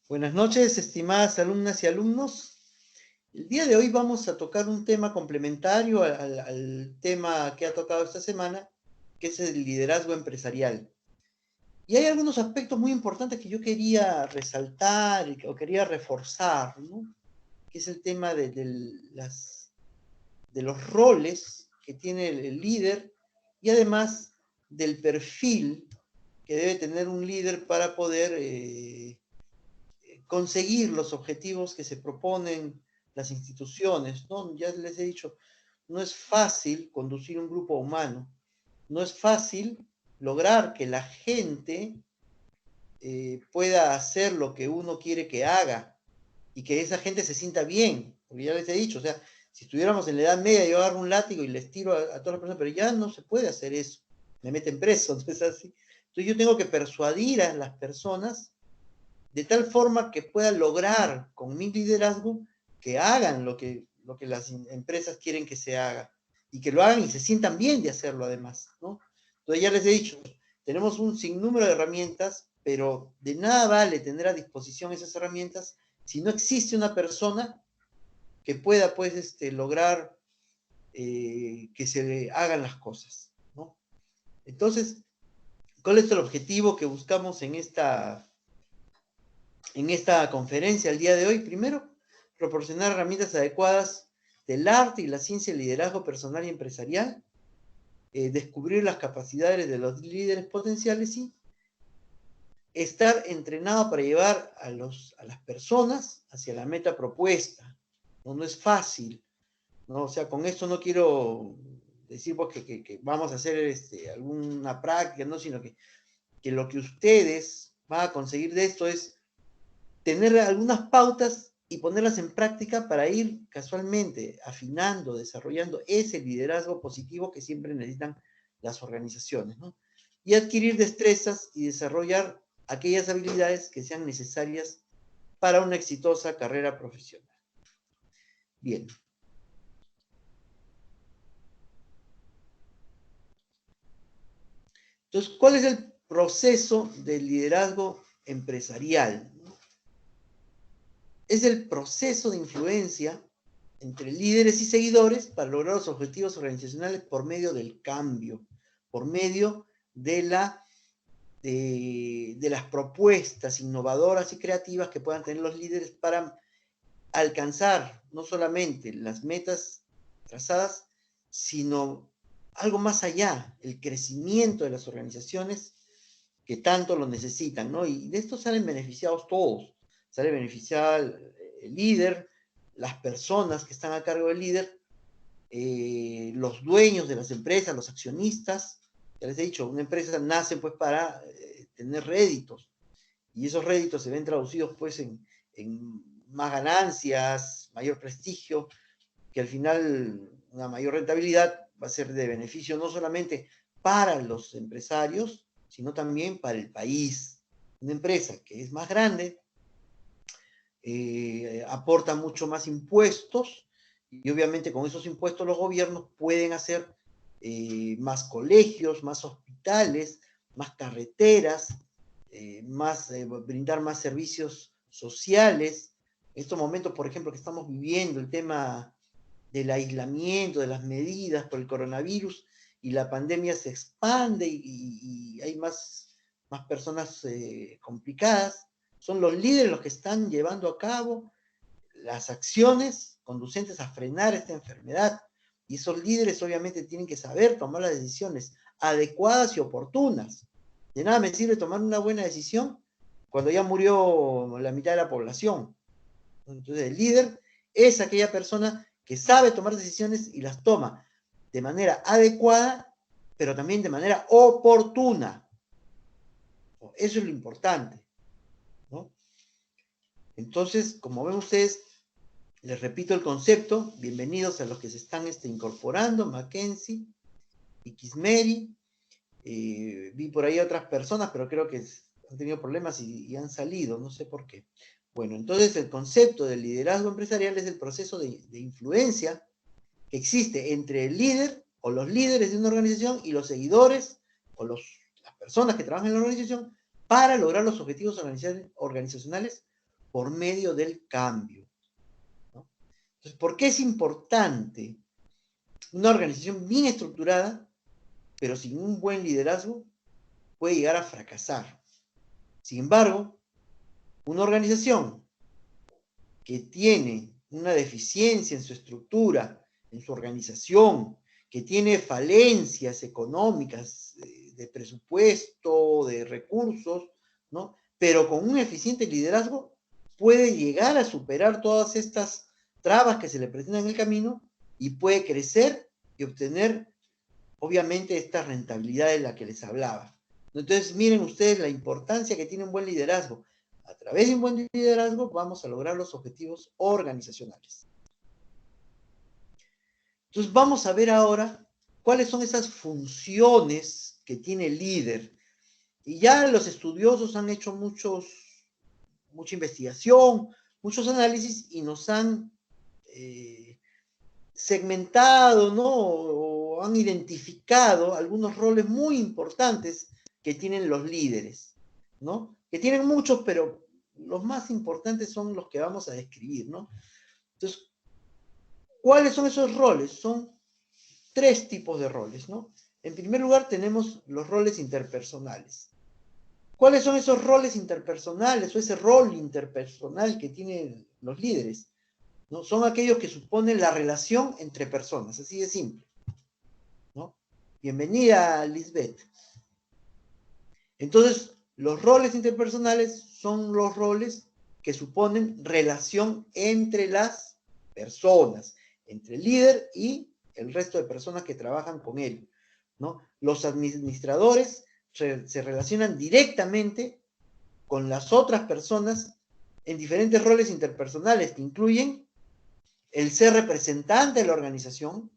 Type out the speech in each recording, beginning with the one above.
Buenas noches, estimadas alumnas y alumnos. El día de hoy vamos a tocar un tema complementario al tema que ha tocado esta semana, que es el liderazgo empresarial. Y hay algunos aspectos muy importantes que yo quería resaltar o quería reforzar, ¿no? Que es el tema de los roles que tiene el líder y además del perfil que debe tener un líder para poder conseguir los objetivos que se proponen las instituciones, ¿no? Ya les he dicho, no es fácil conducir un grupo humano, no es fácil lograr que la gente pueda hacer lo que uno quiere que haga y que esa gente se sienta bien, porque ya les he dicho, o sea, si estuviéramos en la Edad Media, yo agarro un látigo y les tiro a todas las personas, pero ya no se puede hacer eso, me meten preso, entonces así. Entonces yo tengo que persuadir a las personas de tal forma que pueda lograr con mi liderazgo que hagan lo que las empresas quieren que se haga y que lo hagan y se sientan bien de hacerlo además, ¿no? Entonces ya les he dicho, tenemos un sinnúmero de herramientas, pero de nada vale tener a disposición esas herramientas si no existe una persona que pueda pues lograr que se hagan las cosas, ¿no? Entonces, ¿cuál es el objetivo que buscamos en esta conferencia el día de hoy? Primero, proporcionar herramientas adecuadas del arte y la ciencia del liderazgo personal y empresarial, descubrir las capacidades de los líderes potenciales y estar entrenado para llevar a las personas hacia la meta propuesta. No, no es fácil, ¿no? O sea, con esto no quiero decir pues, que vamos a hacer alguna práctica, ¿no? Sino que lo que ustedes van a conseguir de esto es tener algunas pautas y ponerlas en práctica para ir casualmente afinando, desarrollando ese liderazgo positivo que siempre necesitan las organizaciones, ¿no? Y adquirir destrezas y desarrollar aquellas habilidades que sean necesarias para una exitosa carrera profesional. Bien. Entonces, ¿cuál es el proceso del liderazgo empresarial? Es el proceso de influencia entre líderes y seguidores para lograr los objetivos organizacionales por medio del cambio, por medio de las propuestas innovadoras y creativas que puedan tener los líderes para alcanzar no solamente las metas trazadas, sino algo más allá, el crecimiento de las organizaciones que tanto lo necesitan, ¿no? Y de esto salen beneficiados todos. Sale beneficiado el líder, las personas que están a cargo del líder, los dueños de las empresas, los accionistas. Ya les he dicho, una empresa nace pues para tener réditos y esos réditos se ven traducidos pues en más ganancias, mayor prestigio, que al final una mayor rentabilidad va a ser de beneficio no solamente para los empresarios, sino también para el país. Una empresa que es más grande aporta mucho más impuestos y obviamente con esos impuestos los gobiernos pueden hacer más colegios, más hospitales, más carreteras, brindar más servicios sociales. En estos momentos, por ejemplo, que estamos viviendo el tema del aislamiento, de las medidas por el coronavirus, y la pandemia se expande y hay más personas complicadas, son los líderes los que están llevando a cabo las acciones conducentes a frenar esta enfermedad. Y esos líderes obviamente tienen que saber tomar las decisiones adecuadas y oportunas. De nada me sirve tomar una buena decisión cuando ya murió la mitad de la población. Entonces el líder es aquella persona que sabe tomar decisiones y las toma de manera adecuada, pero también de manera oportuna. Eso es lo importante, ¿no? Entonces, como ven ustedes, les repito el concepto. Bienvenidos a los que se están incorporando, Mackenzie y Kismeri. Vi por ahí otras personas, pero creo que han tenido problemas y han salido, no sé por qué. Bueno, entonces el concepto del liderazgo empresarial es el proceso de influencia que existe entre el líder o los líderes de una organización y los seguidores o las personas que trabajan en la organización para lograr los objetivos organizacionales por medio del cambio, ¿no? Entonces, ¿por qué es importante una organización bien estructurada, pero sin un buen liderazgo, puede llegar a fracasar? Sin embargo, una organización que tiene una deficiencia en su estructura, en su organización, que tiene falencias económicas, de presupuesto, de recursos, ¿no? Pero con un eficiente liderazgo puede llegar a superar todas estas trabas que se le presentan en el camino y puede crecer y obtener, obviamente, esta rentabilidad de la que les hablaba. Entonces, miren ustedes la importancia que tiene un buen liderazgo. A través de un buen liderazgo vamos a lograr los objetivos organizacionales. Entonces vamos a ver ahora cuáles son esas funciones que tiene el líder. Y ya los estudiosos han hecho mucha investigación, muchos análisis y nos han segmentado, ¿no? O han identificado algunos roles muy importantes que tienen los líderes, ¿no? Que tienen muchos, pero los más importantes son los que vamos a describir, ¿no? Entonces, ¿cuáles son esos roles? Son 3 tipos de roles, ¿no? En primer lugar, tenemos los roles interpersonales. ¿Cuáles son esos roles interpersonales o ese rol interpersonal que tienen los líderes? ¿No? Son aquellos que suponen la relación entre personas, así de simple, ¿no? Bienvenida, Lisbeth. Entonces, los roles interpersonales son los roles que suponen relación entre las personas, entre el líder y el resto de personas que trabajan con él, ¿no? Los administradores se relacionan directamente con las otras personas en diferentes roles interpersonales que incluyen el ser representante de la organización,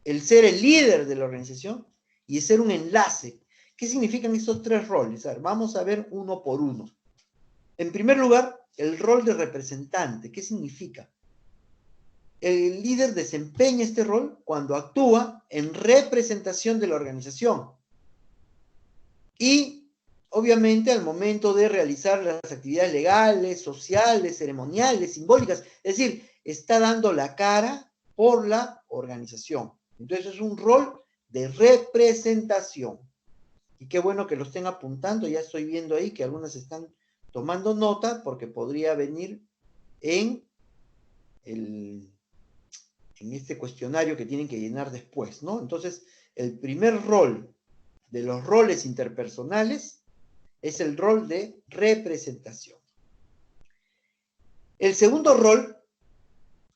el ser el líder de la organización y el ser un enlace. ¿Qué significan estos 3 roles? A ver, vamos a ver uno por uno. En primer lugar, el rol de representante. ¿Qué significa? El líder desempeña este rol cuando actúa en representación de la organización. Y, obviamente, al momento de realizar las actividades legales, sociales, ceremoniales, simbólicas, es decir, está dando la cara por la organización. Entonces, es un rol de representación. Y qué bueno que lo estén apuntando, ya estoy viendo ahí que algunas están tomando nota porque podría venir en este cuestionario que tienen que llenar después, ¿no? Entonces, el primer rol de los roles interpersonales es el rol de representación. El segundo rol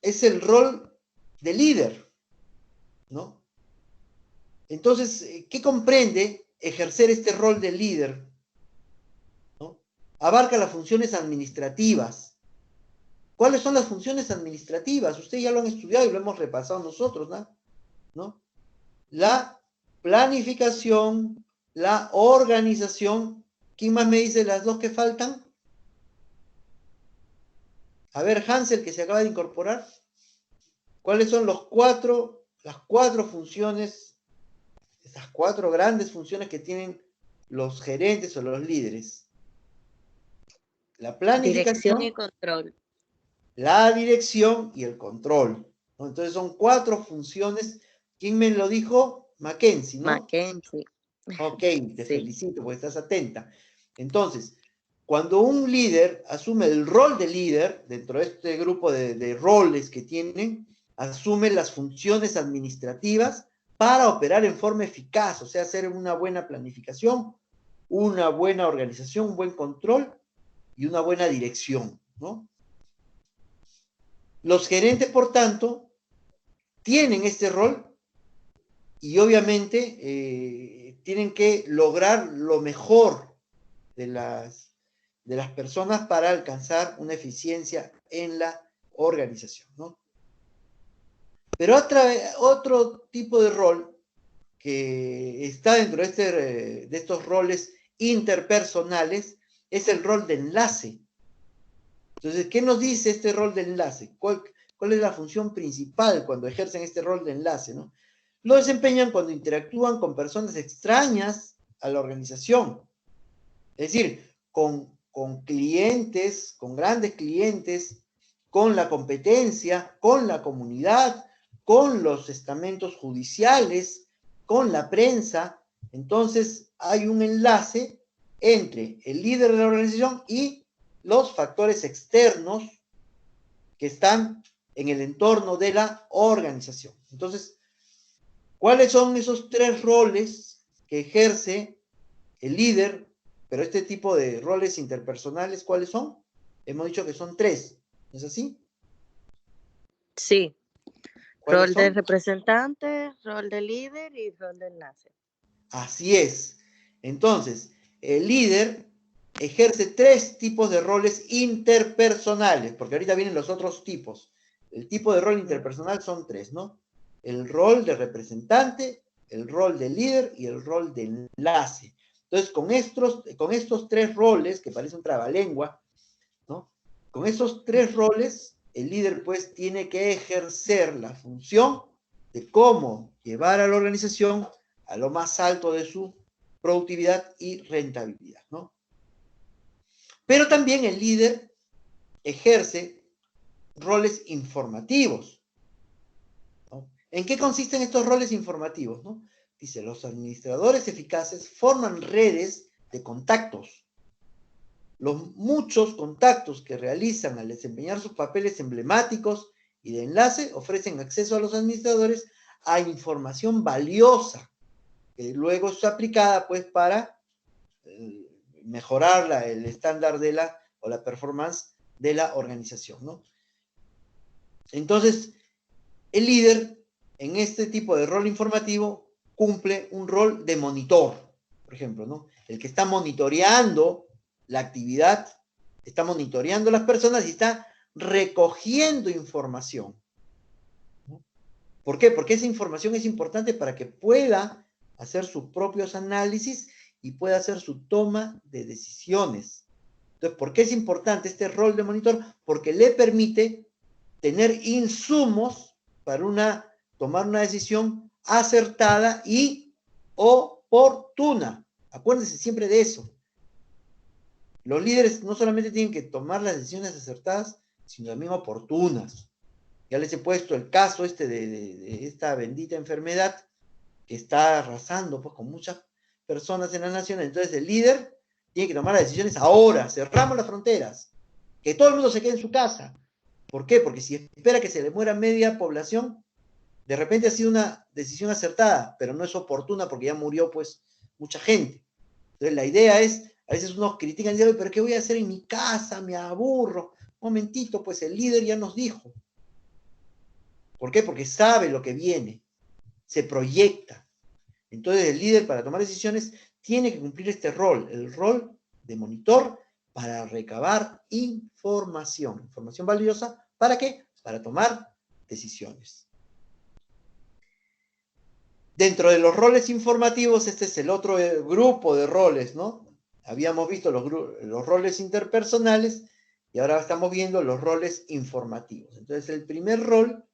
es el rol de líder, ¿no? Entonces, ¿qué comprende ejercer este rol de líder? ¿No? Abarca las funciones administrativas. ¿Cuáles son las funciones administrativas? Ustedes ya lo han estudiado y lo hemos repasado nosotros, ¿no? La planificación, la organización. ¿Quién más me dice las 2 que faltan? A ver, Hansel, que se acaba de incorporar. ¿Cuáles son las 4 funciones, esas 4 grandes funciones que tienen los gerentes o los líderes? La Dirección y planificación, control. la dirección y el control, ¿no? Entonces son 4 funciones. ¿Quién me lo dijo? Mackenzie, ¿no? Mackenzie. Ok, te Sí. felicito porque estás atenta. Entonces, cuando un líder asume el rol de líder, dentro de este grupo de roles que tienen, asume las funciones administrativas para operar en forma eficaz, o sea, hacer una buena planificación, una buena organización, un buen control y una buena dirección, ¿no? Los gerentes, por tanto, tienen este rol y obviamente tienen que lograr lo mejor de las personas para alcanzar una eficiencia en la organización, ¿no? Pero otro tipo de rol que está dentro de estos roles interpersonales es el rol de enlace. Entonces, ¿qué nos dice este rol de enlace? ¿Cuál es la función principal cuando ejercen este rol de enlace, ¿no? Lo desempeñan cuando interactúan con personas extrañas a la organización. Es decir, con con clientes, con grandes clientes, con la competencia, con la comunidad, con los estamentos judiciales, con la prensa. Entonces hay un enlace entre el líder de la organización y los factores externos que están en el entorno de la organización. Entonces, ¿cuáles son esos tres roles que ejerce el líder? Pero este tipo de roles interpersonales, ¿cuáles son? Hemos dicho que son tres, ¿no es así? Sí, ¿Cuáles rol de son? representante, rol de líder y rol de enlace. Así es. Entonces, el líder ejerce tres tipos de roles interpersonales, porque ahorita vienen los otros tipos. El tipo de rol interpersonal son tres, ¿no? El rol de representante, el rol de líder y el rol de enlace. Entonces, con estos tres roles, que parece un trabalengua, ¿no? Con esos tres roles, el líder pues tiene que ejercer la función de cómo llevar a la organización a lo más alto de su productividad y rentabilidad, ¿no? Pero también el líder ejerce roles informativos, ¿no? ¿En qué consisten estos roles informativos, no? Dice, los administradores eficaces forman redes de contactos. Los muchos contactos que realizan al desempeñar sus papeles emblemáticos y de enlace ofrecen acceso a los administradores a información valiosa que luego es aplicada pues para mejorar el estándar de o la performance de la organización, ¿no? Entonces, el líder en este tipo de rol informativo cumple un rol de monitor, por ejemplo, ¿no? El que está monitoreando la actividad, está monitoreando las personas y está recogiendo información, ¿no? ¿Por qué? Porque esa información es importante para que pueda hacer sus propios análisis y pueda hacer su toma de decisiones. Entonces, ¿por qué es importante este rol de monitor? Porque le permite tener insumos para tomar una decisión acertada y oportuna. Acuérdense siempre de eso. Los líderes no solamente tienen que tomar las decisiones acertadas, sino también oportunas. Ya les he puesto el caso de esta bendita enfermedad que está arrasando pues, con muchas personas en la nación. Entonces el líder tiene que tomar las decisiones ahora. Cerramos las fronteras. Que todo el mundo se quede en su casa. ¿Por qué? Porque si espera que se le muera media población, de repente ha sido una decisión acertada, pero no es oportuna porque ya murió pues mucha gente. Entonces la idea es, a veces unos critican y dicen, pero ¿qué voy a hacer en mi casa? Me aburro. Un momentito, pues el líder ya nos dijo. ¿Por qué? Porque sabe lo que viene, se proyecta. Entonces el líder para tomar decisiones tiene que cumplir este rol, el rol de monitor para recabar información valiosa, ¿para qué? Para tomar decisiones. Dentro de los roles informativos, este es el otro grupo de roles, ¿no? Habíamos visto los roles interpersonales y ahora estamos viendo los roles informativos. Entonces el primer rol,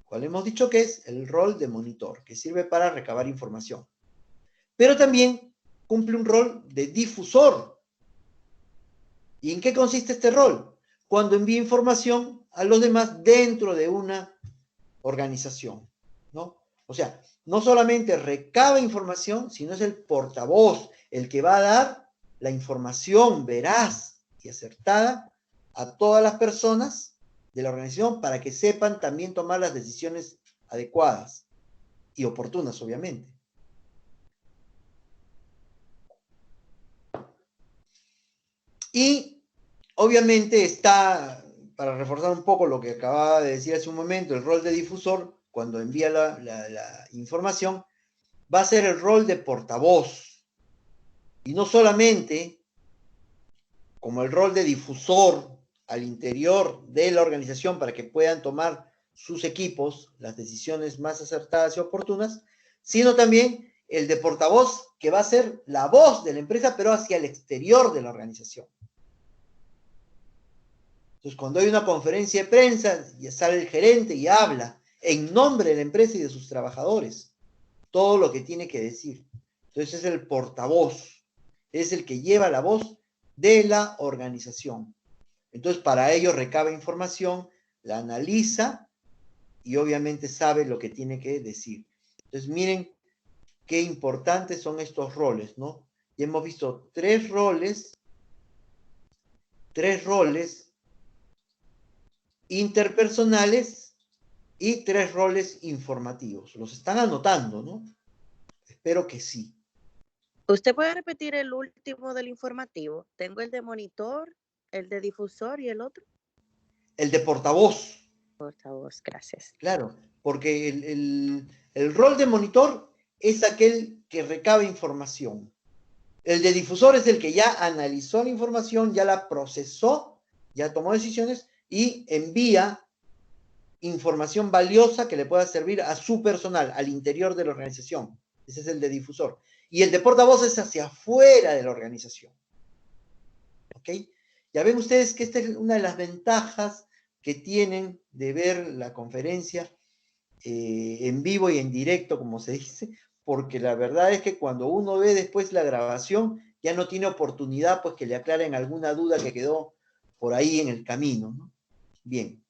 cual hemos dicho que es el rol de monitor, que sirve para recabar información. Pero también cumple un rol de difusor. ¿Y en qué consiste este rol? Cuando envía información a los demás dentro de una organización, ¿no? O sea, no solamente recaba información, sino es el portavoz, el que va a dar la información veraz y acertada a todas las personas de la organización para que sepan también tomar las decisiones adecuadas y oportunas, obviamente. Y obviamente está, para reforzar un poco lo que acababa de decir hace un momento, el rol de difusor, cuando envía la información, va a ser el rol de portavoz. Y no solamente como el rol de difusor al interior de la organización para que puedan tomar sus equipos las decisiones más acertadas y oportunas, sino también el de portavoz que va a ser la voz de la empresa, pero hacia el exterior de la organización. Entonces, cuando hay una conferencia de prensa, ya sale el gerente y habla en nombre de la empresa y de sus trabajadores todo lo que tiene que decir. Entonces es el portavoz, es el que lleva la voz de la organización. Entonces, para ello recaba información, la analiza y obviamente sabe lo que tiene que decir. Entonces, miren qué importantes son estos roles, ¿no? Y hemos visto tres roles interpersonales y tres roles informativos. Los están anotando, ¿no? Espero que sí. ¿Usted puede repetir el último del informativo? Tengo el de monitor, el de difusor y el otro. El de portavoz. Portavoz, gracias. Claro, porque el rol de monitor es aquel que recaba información. El de difusor es el que ya analizó la información, ya la procesó, ya tomó decisiones y envía información valiosa que le pueda servir a su personal, al interior de la organización. Ese es el de difusor. Y el de portavoz es hacia afuera de la organización. ¿Ok? Ya ven ustedes que esta es una de las ventajas que tienen de ver la conferencia en vivo y en directo, como se dice, porque la verdad es que cuando uno ve después la grabación, ya no tiene oportunidad pues que le aclaren alguna duda que quedó por ahí en el camino, ¿no? Bien.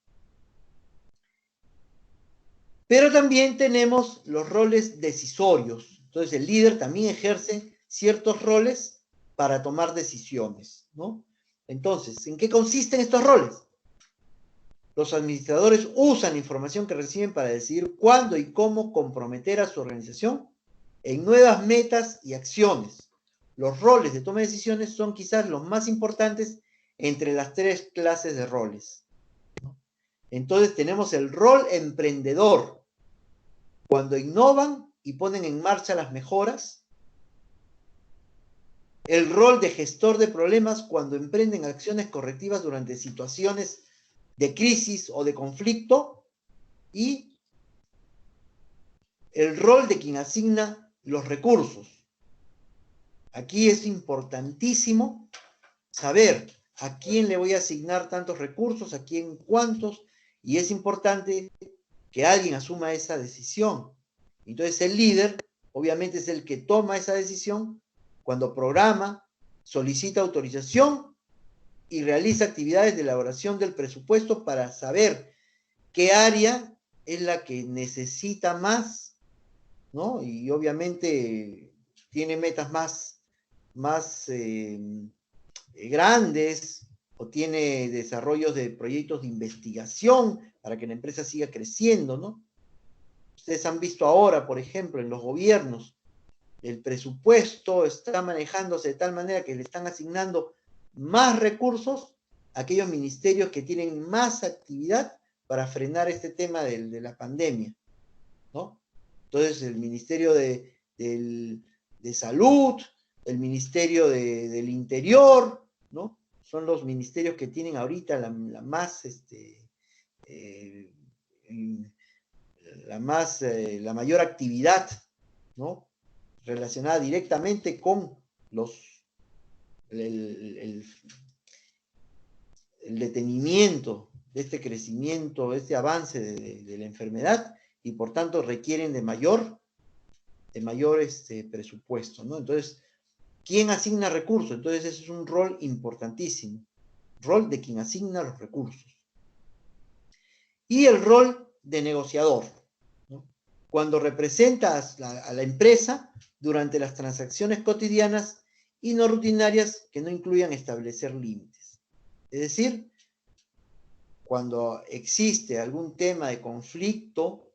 Pero también tenemos los roles decisorios. Entonces el líder también ejerce ciertos roles para tomar decisiones, ¿no? Entonces, ¿en qué consisten estos roles? Los administradores usan la información que reciben para decidir cuándo y cómo comprometer a su organización en nuevas metas y acciones. Los roles de toma de decisiones son quizás los más importantes entre las tres clases de roles. Entonces tenemos el rol emprendedor, cuando innovan y ponen en marcha las mejoras. El rol de gestor de problemas, cuando emprenden acciones correctivas durante situaciones de crisis o de conflicto. Y el rol de quien asigna los recursos. Aquí es importantísimo saber a quién le voy a asignar tantos recursos, a quién cuántos, y es importante que alguien asuma esa decisión. Entonces el líder, obviamente, es el que toma esa decisión cuando programa, solicita autorización y realiza actividades de elaboración del presupuesto para saber qué área es la que necesita más, ¿no? Y obviamente tiene metas más grandes o tiene desarrollos de proyectos de investigación para que la empresa siga creciendo, ¿no? Ustedes han visto ahora, por ejemplo, en los gobiernos, el presupuesto está manejándose de tal manera que le están asignando más recursos a aquellos ministerios que tienen más actividad para frenar este tema de la pandemia, ¿no? Entonces, el Ministerio de Salud, el Ministerio del Interior, ¿no? Son los ministerios que tienen ahorita la más, eh, la mayor actividad, ¿no? Relacionada directamente con el detenimiento de este crecimiento, de este avance de la enfermedad, y por tanto requieren de mayor presupuesto, ¿no? Entonces, ¿quién asigna recursos? Entonces, ese es un rol importantísimo, rol de quien asigna los recursos. Y el rol de negociador, ¿no? Cuando representas a la empresa durante las transacciones cotidianas y no rutinarias que no incluyan establecer límites. Es decir, cuando existe algún tema de conflicto,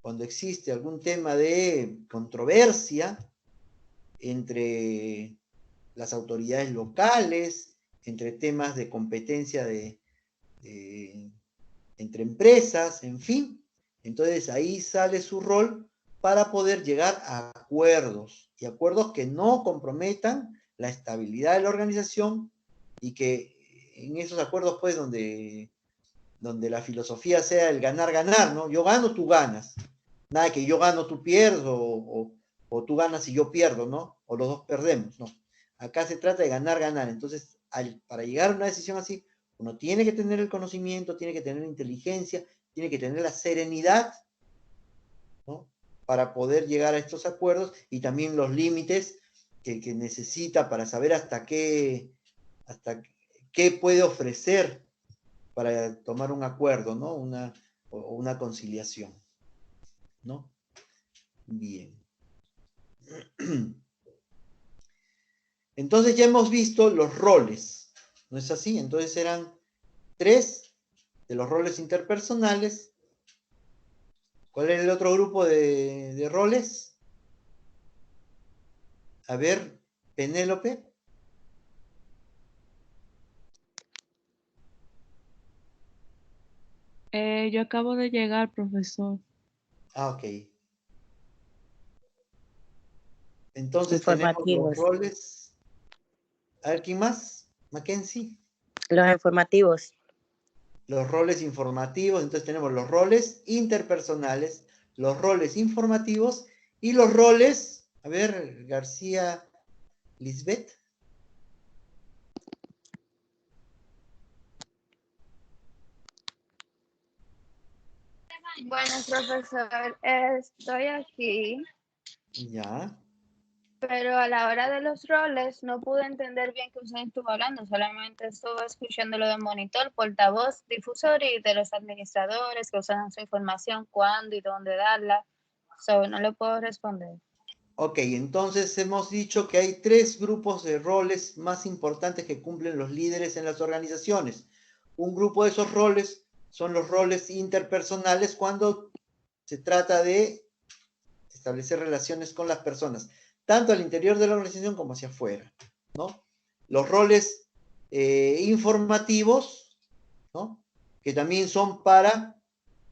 cuando existe algún tema de controversia entre las autoridades locales, entre temas de competencia entre empresas, en fin. Entonces ahí sale su rol para poder llegar a acuerdos, y acuerdos que no comprometan la estabilidad de la organización, y que en esos acuerdos, pues, donde la filosofía sea el ganar-ganar, ¿no? Yo gano, tú ganas. Nada que yo gano, tú pierdes, o tú ganas y yo pierdo, ¿no? O los dos perdemos, ¿no? Acá se trata de ganar-ganar. Entonces, para llegar a una decisión así, uno tiene que tener el conocimiento, tiene que tener la inteligencia, tiene que tener la serenidad, ¿no? Para poder llegar a estos acuerdos, y también los límites que necesita para saber hasta qué hasta qué puede ofrecer para tomar un acuerdo, ¿no? Una conciliación, ¿no? Bien. Entonces ya hemos visto los roles, ¿no es así? Entonces eran 3 de los roles interpersonales. ¿Cuál era el otro grupo de roles? A ver, Penélope. Yo acabo de llegar, profesor. Ok. Entonces tenemos los Informativos. roles. A ver, ¿quién más? Mackenzie. Los informativos. Los roles informativos. Entonces tenemos los roles interpersonales, los roles informativos y los roles, a ver, García Lisbeth. Bueno, profesor, estoy aquí, Ya. pero a la hora de los roles no pude entender bien que usted estuvo hablando, solamente estuve escuchando lo de monitor, portavoz, difusor y de los administradores que usan su información, cuándo y dónde darla. No le puedo responder. Ok, entonces hemos dicho que hay 3 grupos de roles más importantes que cumplen los líderes en las organizaciones. Un grupo de esos roles son los roles interpersonales cuando se trata de establecer relaciones con las personas, tanto al interior de la organización como hacia afuera, ¿no? Los roles informativos, ¿no? Que también son para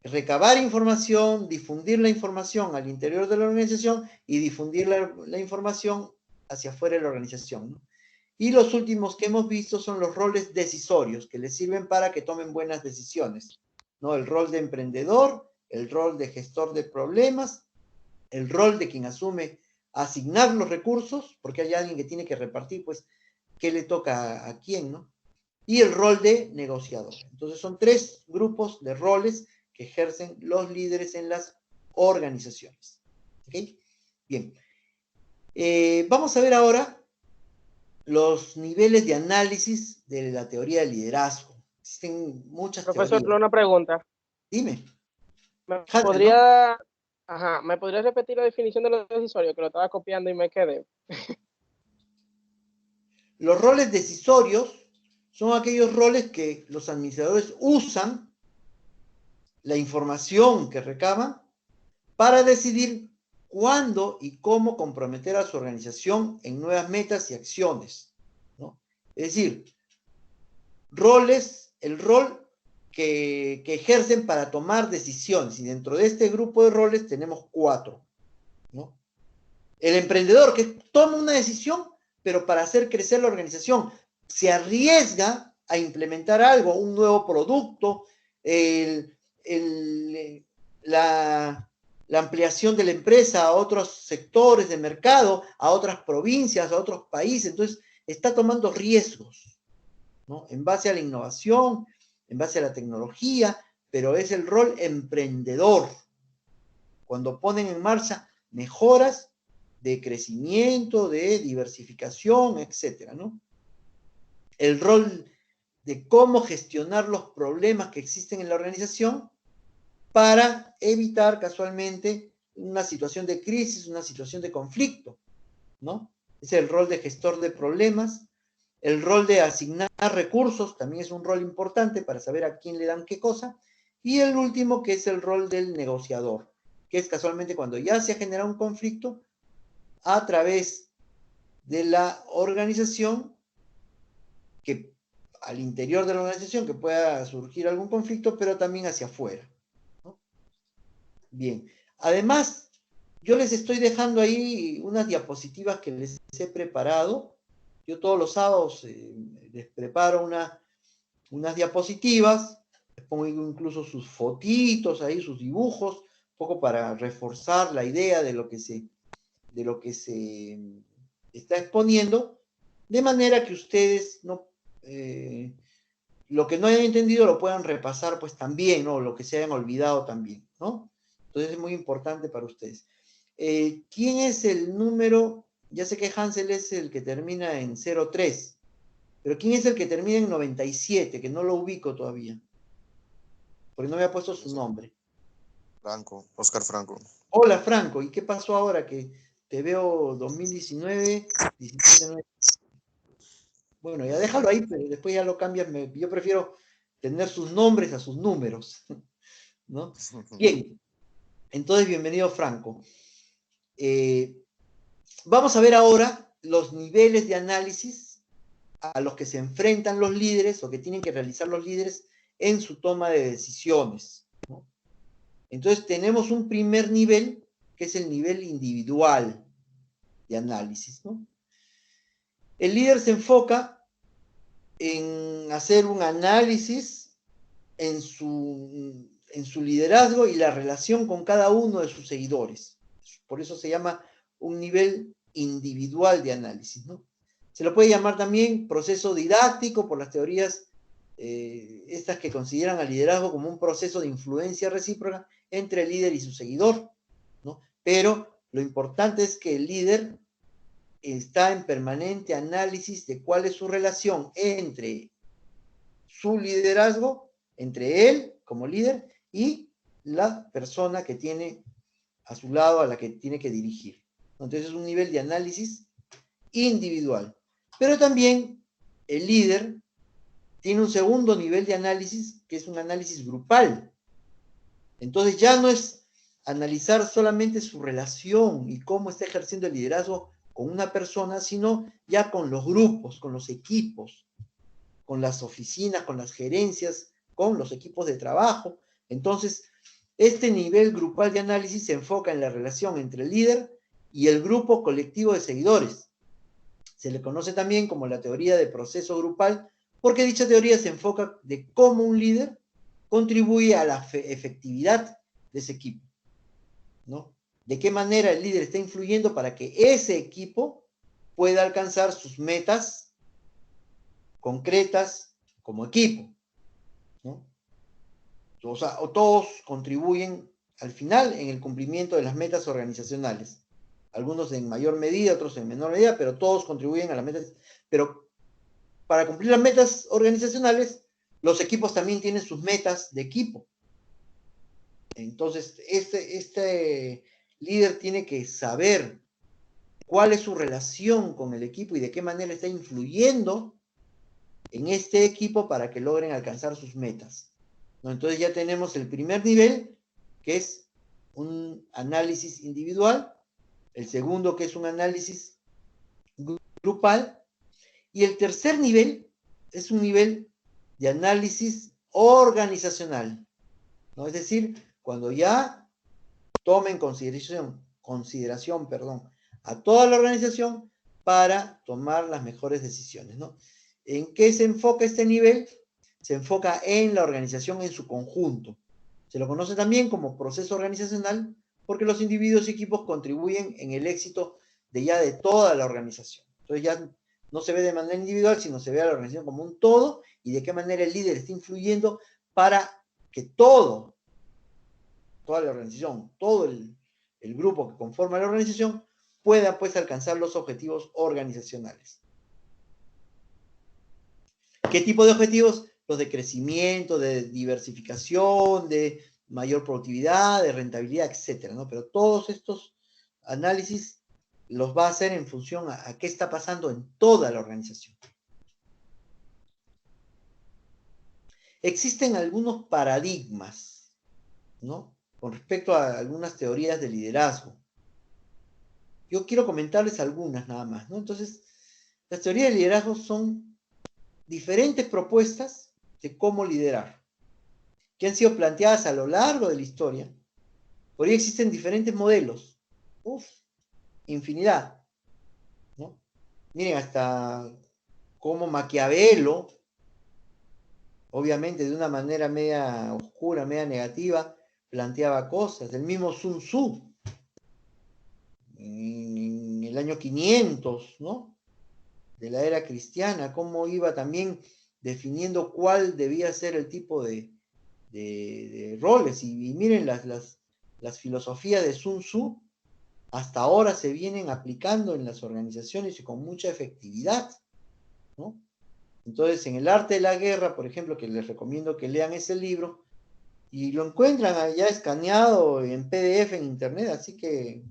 recabar información, difundir la información al interior de la organización y difundir la información hacia afuera de la organización, ¿no? Y los últimos que hemos visto son los roles decisorios, que les sirven para que tomen buenas decisiones, ¿no? El rol de emprendedor, el rol de gestor de problemas, el rol de quien asume asignar los recursos, porque hay alguien que tiene que repartir, pues, qué le toca a quién, ¿no? Y el rol de negociador. Entonces son 3 grupos de roles que ejercen los líderes en las organizaciones. ¿Ok? Bien. Vamos a ver ahora los niveles de análisis de la teoría del liderazgo. Existen muchas Profesor, teorías. una pregunta. Dime. ¿Me Hansen, ¿no? ¿Me podría repetir la definición de los decisorios? Que lo estaba copiando y me quedé. Los roles decisorios son aquellos roles que los administradores usan la información que recaban para decidir cuándo y cómo comprometer a su organización en nuevas metas y acciones, ¿no? Es decir, el rol que ejercen para tomar decisiones, y dentro de este grupo de roles tenemos 4, ¿no? El emprendedor que toma una decisión, pero para hacer crecer la organización, se arriesga a implementar algo, un nuevo producto, la ampliación de la empresa a otros sectores de mercado, a otras provincias, a otros países. Entonces, está tomando riesgos, ¿no? En base a la innovación, en base a la tecnología, pero es el rol emprendedor. Cuando ponen en marcha mejoras de crecimiento, de diversificación, etcétera, ¿no? El rol de cómo gestionar los problemas que existen en la organización para evitar casualmente una situación de crisis, una situación de conflicto, ¿no? Es el rol de gestor de problemas. El rol de asignar recursos también es un rol importante para saber a quién le dan qué cosa. Y el último, que es el rol del negociador, que es casualmente cuando ya se ha generado un conflicto a través de la organización, que al interior de la organización que pueda surgir algún conflicto, pero también hacia afuera, ¿no? Bien, además, yo les estoy dejando ahí unas diapositivas que les he preparado. Yo todos los sábados les preparo unas diapositivas, les pongo incluso sus fotitos ahí, sus dibujos, un poco para reforzar la idea de lo que se está exponiendo, de manera que ustedes no, lo que no hayan entendido lo puedan repasar pues también, ¿no? Lo que se hayan olvidado también, ¿no? Entonces es muy importante para ustedes. ¿Quién es el número? Ya sé que Hansel es el que termina en 03. Pero ¿quién es el que termina en 97? Que no lo ubico todavía. Porque no me ha puesto su nombre. Franco, Oscar Franco. Hola, Franco. ¿Y qué pasó ahora que te veo 2019, 17, bueno, ya déjalo ahí, pero después ya lo cambias. Yo prefiero tener sus nombres a sus números, ¿no? Bien, entonces bienvenido, Franco. Vamos a ver ahora los niveles de análisis a los que se enfrentan los líderes o que tienen que realizar los líderes en su toma de decisiones, ¿no? Entonces tenemos un primer nivel, que es el nivel individual de análisis, ¿no? El líder se enfoca en hacer un análisis en su liderazgo y la relación con cada uno de sus seguidores. Por eso se llama un nivel individual de análisis, ¿no? Se lo puede llamar también proceso didáctico por las teorías estas que consideran al liderazgo como un proceso de influencia recíproca entre el líder y su seguidor, ¿no? Pero lo importante es que el líder está en permanente análisis de cuál es su relación entre su liderazgo, entre él como líder y la persona que tiene a su lado, a la que tiene que dirigir. Entonces es un nivel de análisis individual. Pero también el líder tiene un segundo nivel de análisis, que es un análisis grupal. Entonces ya no es analizar solamente su relación y cómo está ejerciendo el liderazgo con una persona, sino ya con los grupos, con los equipos, con las oficinas, con las gerencias, con los equipos de trabajo. Entonces, este nivel grupal de análisis se enfoca en la relación entre el líder y el grupo colectivo de seguidores. Se le conoce también como la teoría de proceso grupal, porque dicha teoría se enfoca de cómo un líder contribuye a la efectividad de ese equipo, ¿no? De qué manera el líder está influyendo para que ese equipo pueda alcanzar sus metas concretas como equipo, ¿no? O sea, todos contribuyen al final en el cumplimiento de las metas organizacionales. Algunos en mayor medida, otros en menor medida, pero todos contribuyen a las metas. Pero para cumplir las metas organizacionales, los equipos también tienen sus metas de equipo. Entonces, este líder tiene que saber cuál es su relación con el equipo y de qué manera está influyendo en este equipo para que logren alcanzar sus metas, ¿no? Entonces ya tenemos el primer nivel, que es un análisis individual, el segundo, que es un análisis grupal, y el tercer nivel es un nivel de análisis organizacional, ¿no? Es decir, cuando ya toma en consideración, a toda la organización para tomar las mejores decisiones, ¿no? ¿En qué se enfoca este nivel? Se enfoca en la organización en su conjunto. Se lo conoce también como proceso organizacional porque los individuos y equipos contribuyen en el éxito de toda la organización. Entonces ya no se ve de manera individual, sino se ve a la organización como un todo y de qué manera el líder está influyendo para que toda la organización, todo el grupo que conforma la organización pueda pues alcanzar los objetivos organizacionales. ¿Qué tipo de objetivos? Los de crecimiento, de diversificación, de mayor productividad, de rentabilidad, etcétera, ¿no? Pero todos estos análisis los va a hacer en función a qué está pasando en toda la organización. Existen algunos paradigmas, ¿no? Con respecto a algunas teorías de liderazgo. Yo quiero comentarles algunas nada más, ¿no? Entonces, las teorías de liderazgo son diferentes propuestas de cómo liderar, que han sido planteadas a lo largo de la historia. Por ahí existen diferentes modelos. Infinidad, ¿no? Miren, hasta como Maquiavelo, obviamente de una manera media oscura, media negativa, planteaba cosas. El mismo Sun Tzu, en el año 500, ¿no? De la era cristiana, cómo iba también definiendo cuál debía ser el tipo de roles. Y miren, las filosofías de Sun Tzu hasta ahora se vienen aplicando en las organizaciones y con mucha efectividad, ¿no? Entonces, en El arte de la guerra, por ejemplo, que les recomiendo que lean ese libro, y lo encuentran allá escaneado en PDF en internet, así que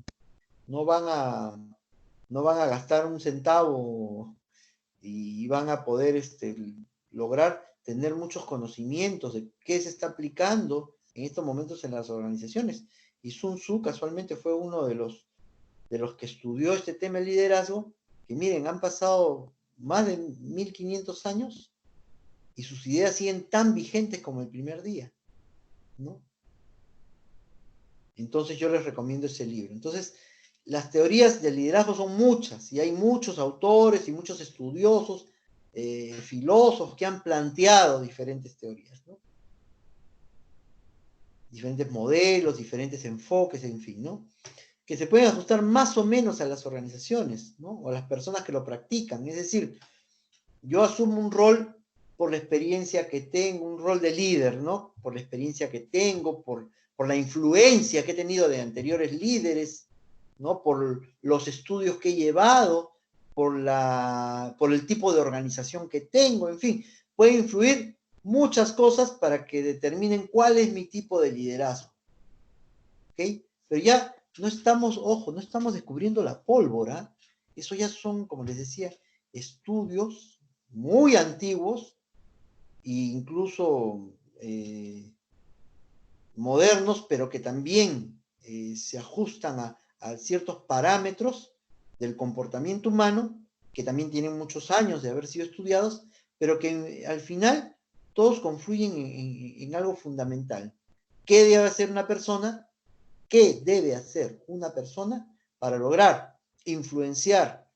no van a gastar un centavo y van a poder lograr tener muchos conocimientos de qué se está aplicando en estos momentos en las organizaciones. Y Sun Tzu casualmente fue uno de los que estudió este tema del liderazgo, que miren, han pasado más de 1500 años y sus ideas siguen tan vigentes como el primer día, ¿no? Entonces yo les recomiendo ese libro. Entonces, las teorías del liderazgo son muchas, y hay muchos autores y muchos estudiosos, filósofos que han planteado diferentes teorías, ¿no? Diferentes modelos, diferentes enfoques, en fin, ¿no? Que se pueden ajustar más o menos a las organizaciones, ¿no? O a las personas que lo practican. Es decir, yo asumo un rol por la experiencia que tengo, un rol de líder, ¿no? Por la experiencia que tengo, por la influencia que he tenido de anteriores líderes, ¿no? Por los estudios que he llevado, por el tipo de organización que tengo, en fin, puede influir muchas cosas para que determinen cuál es mi tipo de liderazgo. ¿Ok? Pero ya no estamos, ojo, no estamos descubriendo la pólvora. Eso ya son, como les decía, estudios muy antiguos e incluso modernos, pero que también se ajustan a ciertos parámetros del comportamiento humano, que también tienen muchos años de haber sido estudiados, pero que al final todos confluyen en algo fundamental. ¿Qué debe hacer una persona? ¿Qué debe hacer una persona para lograr influenciar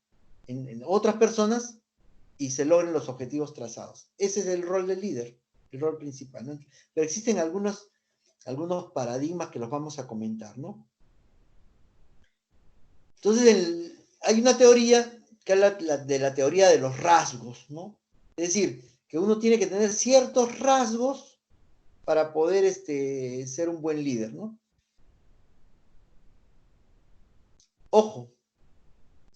en otras personas y se logren los objetivos trazados? Ese es el rol del líder, el rol principal, ¿no? Pero existen algunos paradigmas que los vamos a comentar, ¿no? Entonces, hay una teoría que habla de la teoría de los rasgos, ¿no? Es decir, que uno tiene que tener ciertos rasgos para poder ser un buen líder, ¿no? Ojo,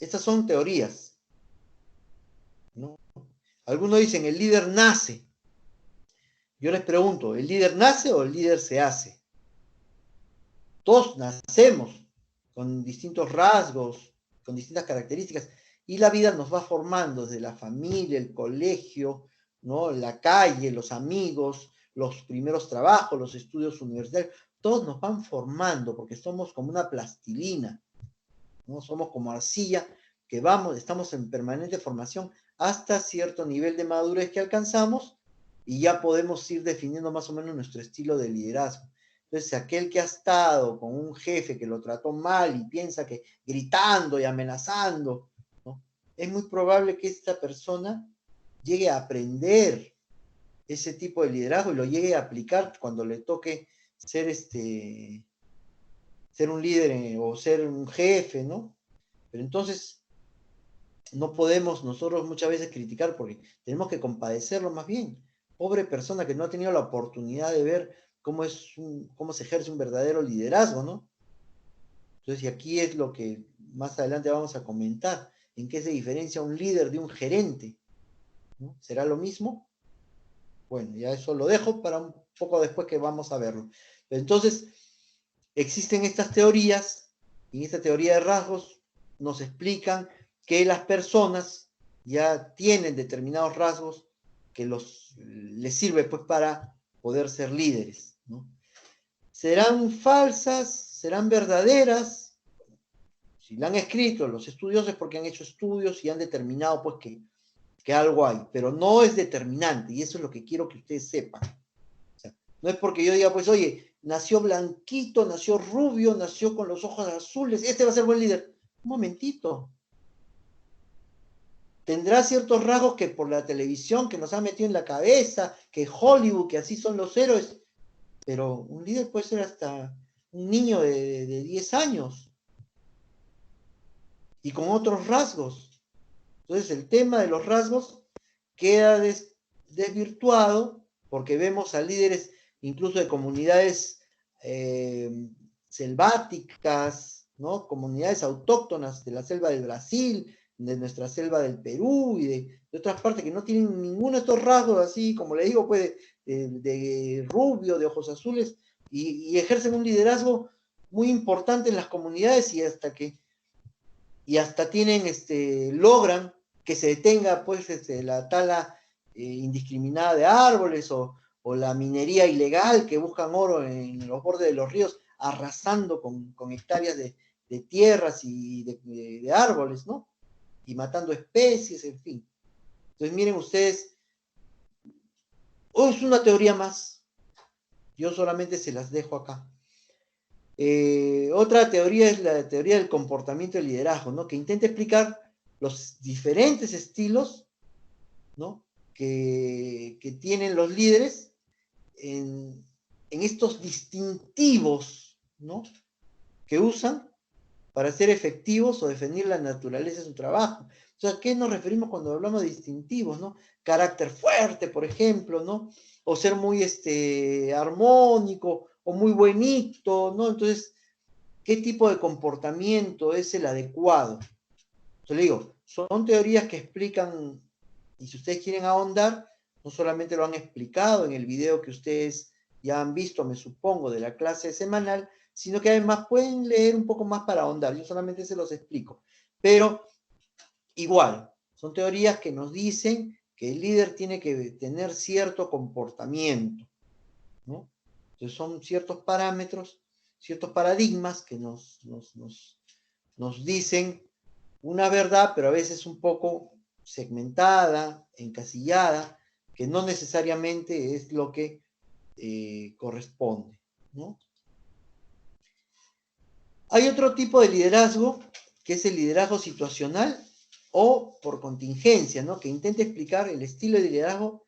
estas son teorías, ¿no? Algunos dicen, el líder nace. Yo les pregunto, ¿el líder nace o el líder se hace? Todos nacemos con distintos rasgos, con distintas características, y la vida nos va formando desde la familia, el colegio, ¿no? La calle, los amigos, los primeros trabajos, los estudios universitarios, todos nos van formando porque somos como una plastilina, ¿no? Somos como arcilla que estamos en permanente formación hasta cierto nivel de madurez que alcanzamos y ya podemos ir definiendo más o menos nuestro estilo de liderazgo. Entonces, aquel que ha estado con un jefe que lo trató mal y piensa que gritando y amenazando, ¿no? Es muy probable que esta persona llegue a aprender ese tipo de liderazgo y lo llegue a aplicar cuando le toque ser un líder o ser un jefe, ¿no? Pero entonces no podemos nosotros muchas veces criticar porque tenemos que compadecerlo más bien. Pobre persona que no ha tenido la oportunidad de ver cómo se ejerce un verdadero liderazgo, ¿no? Entonces, y aquí es lo que más adelante vamos a comentar, en qué se diferencia un líder de un gerente, ¿no? ¿Será lo mismo? Bueno, ya eso lo dejo para un poco después que vamos a verlo. Pero entonces, existen estas teorías, y en esta teoría de rasgos nos explican que las personas ya tienen determinados rasgos que les sirve pues para poder ser líderes, ¿no? ¿Serán falsas? ¿Serán verdaderas? Si la han escrito los estudiosos es porque han hecho estudios y han determinado pues que algo hay, pero no es determinante, y eso es lo que quiero que ustedes sepan. O sea, no es porque yo diga, pues, oye, nació blanquito, nació rubio, nació con los ojos azules, este va a ser buen líder. Un momentito. Tendrá ciertos rasgos que por la televisión que nos ha metido en la cabeza, que Hollywood, que así son los héroes, pero un líder puede ser hasta un niño de 10 años y con otros rasgos. Entonces el tema de los rasgos queda desvirtuado porque vemos a líderes incluso de comunidades selváticas, ¿no? Comunidades autóctonas de la selva del Brasil, de nuestra selva del Perú y de otras partes que no tienen ninguno de estos rasgos, así como le digo, pues de rubio, de ojos azules, y ejercen un liderazgo muy importante en las comunidades y hasta tienen, logran que se detenga pues la tala indiscriminada de árboles o la minería ilegal que buscan oro en los bordes de los ríos, arrasando con hectáreas de tierras y de árboles, ¿no? Y matando especies, en fin. Entonces miren ustedes, es una teoría más, yo solamente se las dejo acá. Otra teoría es la teoría del comportamiento del liderazgo, ¿no? Que intenta explicar los diferentes estilos, ¿no? que tienen los líderes en estos distintivos, ¿no? que usan para ser efectivos o defender la naturaleza de su trabajo. O sea, ¿a qué nos referimos cuando hablamos de distintivos, ¿no? Carácter fuerte, por ejemplo, ¿no? O ser muy armónico o muy buenito, ¿no? Entonces, ¿qué tipo de comportamiento es el adecuado? Yo le digo, son teorías que explican, y si ustedes quieren ahondar, no solamente lo han explicado en el video que ustedes ya han visto, me supongo, de la clase semanal, sino que además pueden leer un poco más para ahondar. Yo solamente se los explico. Pero igual, son teorías que nos dicen que el líder tiene que tener cierto comportamiento, ¿no? Entonces son ciertos parámetros, ciertos paradigmas que nos dicen una verdad, pero a veces un poco segmentada, encasillada, que no necesariamente es lo que corresponde, ¿no? Hay otro tipo de liderazgo, que es el liderazgo situacional o por contingencia, ¿no? Que intenta explicar el estilo de liderazgo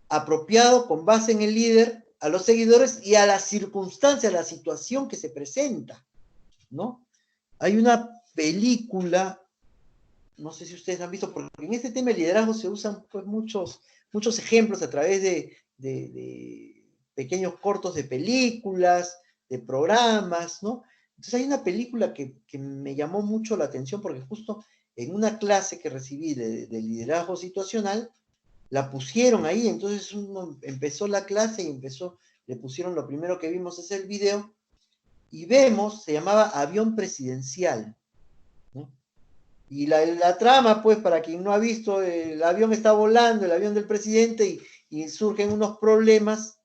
apropiado con base en el líder, a los seguidores y a la circunstancia, a la situación que se presenta, ¿no? Hay una película, no sé si ustedes han visto, porque en este tema de liderazgo se usan pues, muchos ejemplos a través de pequeños cortos de películas, de programas, ¿no? Entonces hay una película que me llamó mucho la atención porque justo en una clase que recibí de liderazgo situacional, la pusieron ahí, entonces uno empezó la clase y le pusieron, lo primero que vimos es el video, y vemos, se llamaba Avión Presidencial, ¿no? Y la trama, pues, para quien no ha visto, el avión está volando, el avión del presidente, y surgen unos problemas,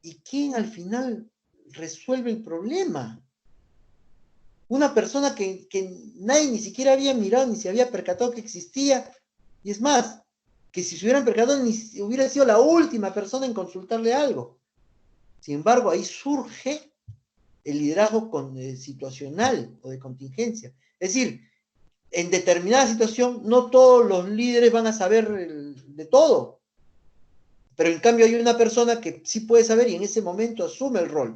¿y quién al final resuelve el problema? Una persona que nadie ni siquiera había mirado, ni se había percatado que existía, y es más, que si se hubieran percatado, ni hubiera sido la última persona en consultarle algo. Sin embargo, ahí surge el liderazgo situacional o de contingencia. Es decir, en determinada situación, no todos los líderes van a saber de todo, pero en cambio hay una persona que sí puede saber y en ese momento asume el rol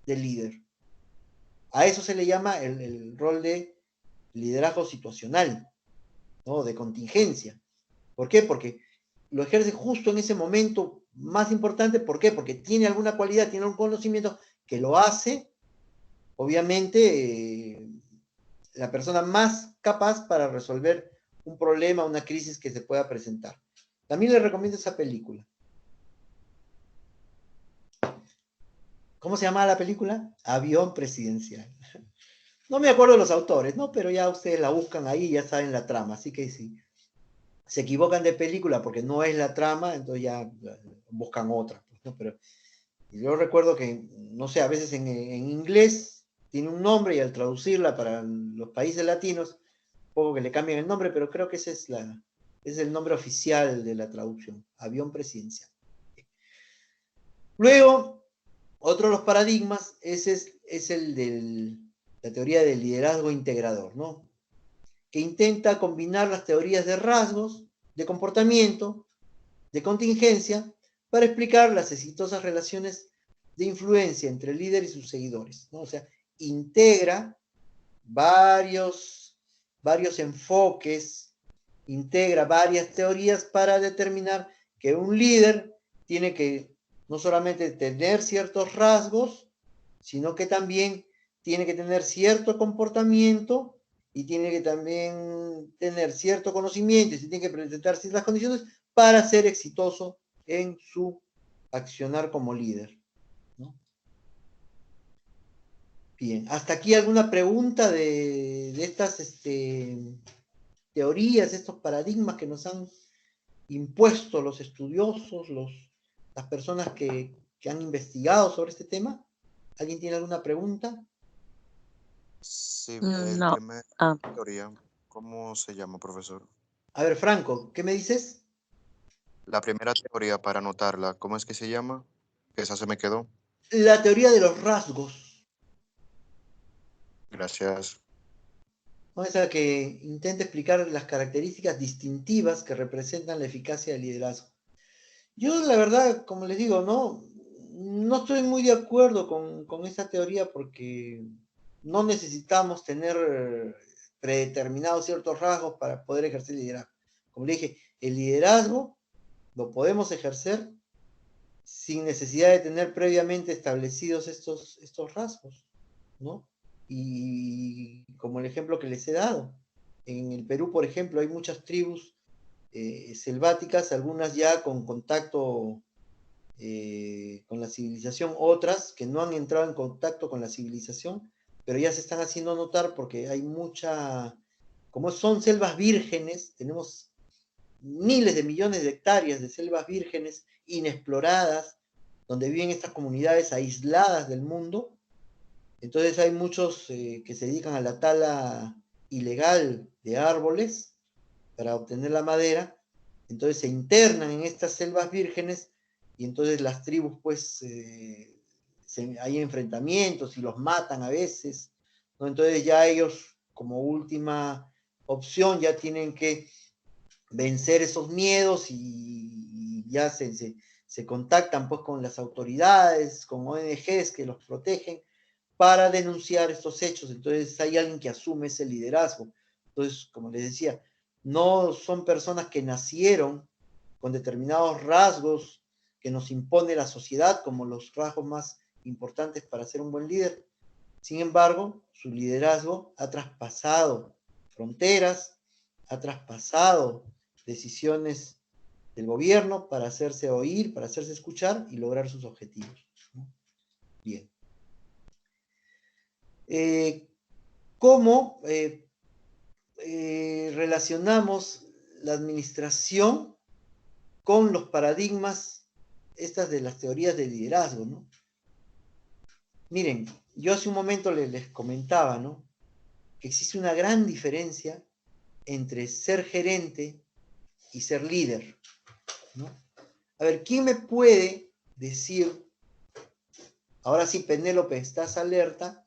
de líder. A eso se le llama el rol de liderazgo situacional, ¿no? De contingencia. ¿Por qué? Porque lo ejerce justo en ese momento más importante. ¿Por qué? Porque tiene alguna cualidad, tiene un conocimiento que lo hace, obviamente, la persona más capaz para resolver un problema, una crisis que se pueda presentar. También les recomiendo esa película. ¿Cómo se llama la película? Avión Presidencial. No me acuerdo de los autores, ¿no? Pero ya ustedes la buscan ahí y ya saben la trama. Así que si se equivocan de película porque no es la trama, entonces ya buscan otra, ¿no? Pero yo recuerdo que, no sé, a veces en inglés tiene un nombre y al traducirla para los países latinos, poco que le cambian el nombre, pero creo que ese es el nombre oficial de la traducción, Avión Presidencial. Luego, otro de los paradigmas es el de la teoría del liderazgo integrador, ¿no? Que intenta combinar las teorías de rasgos, de comportamiento, de contingencia, para explicar las exitosas relaciones de influencia entre el líder y sus seguidores, ¿no? O sea, integra varios enfoques, integra varias teorías para determinar que un líder tiene que no solamente tener ciertos rasgos, sino que también tiene que tener cierto comportamiento y tiene que también tener cierto conocimiento y se tiene que presentar ciertas condiciones para ser exitoso en su accionar como líder, ¿no? Bien, ¿hasta aquí alguna pregunta de estas teorías, estos paradigmas que nos han impuesto los estudiosos, las personas que han investigado sobre este tema? ¿Alguien tiene alguna pregunta? Sí, No. primer teoría, ¿cómo se llama, profesor? A ver, Franco, ¿qué me dices? La primera teoría, para anotarla, ¿cómo es que se llama? Esa se me quedó. La teoría de los rasgos, Gracias. ¿no? Esa que intenta explicar las características distintivas que representan la eficacia del liderazgo. Yo, la verdad, como les digo, no estoy muy de acuerdo con esa teoría porque no necesitamos tener predeterminados ciertos rasgos para poder ejercer liderazgo. Como le dije, el liderazgo lo podemos ejercer sin necesidad de tener previamente establecidos estos rasgos, ¿no? Y como el ejemplo que les he dado, en el Perú, por ejemplo, hay muchas tribus selváticas, algunas ya con contacto con la civilización, otras que no han entrado en contacto con la civilización, pero ya se están haciendo notar porque hay como son selvas vírgenes, tenemos miles de millones de hectáreas de selvas vírgenes inexploradas, donde viven estas comunidades aisladas del mundo. Entonces hay muchos que se dedican a la tala ilegal de árboles para obtener la madera. Entonces se internan en estas selvas vírgenes y entonces las tribus pues hay enfrentamientos y los matan a veces, ¿no? Entonces ya ellos como última opción ya tienen que vencer esos miedos y ya se contactan pues con las autoridades, con ONGs que los protegen para denunciar estos hechos. Entonces hay alguien que asume ese liderazgo. Entonces, como les decía, no son personas que nacieron con determinados rasgos que nos impone la sociedad como los rasgos más importantes para ser un buen líder. Sin embargo, su liderazgo ha traspasado fronteras, ha traspasado decisiones del gobierno para hacerse oír, para hacerse escuchar y lograr sus objetivos, ¿no? Bien. ¿Cómo relacionamos la administración con los paradigmas estas de las teorías de liderazgo, ¿no? Miren, yo hace un momento les comentaba, ¿no?, que existe una gran diferencia entre ser gerente y ser líder, ¿no? A ver, ¿quién me puede decir, ahora sí, Penélope, estás alerta?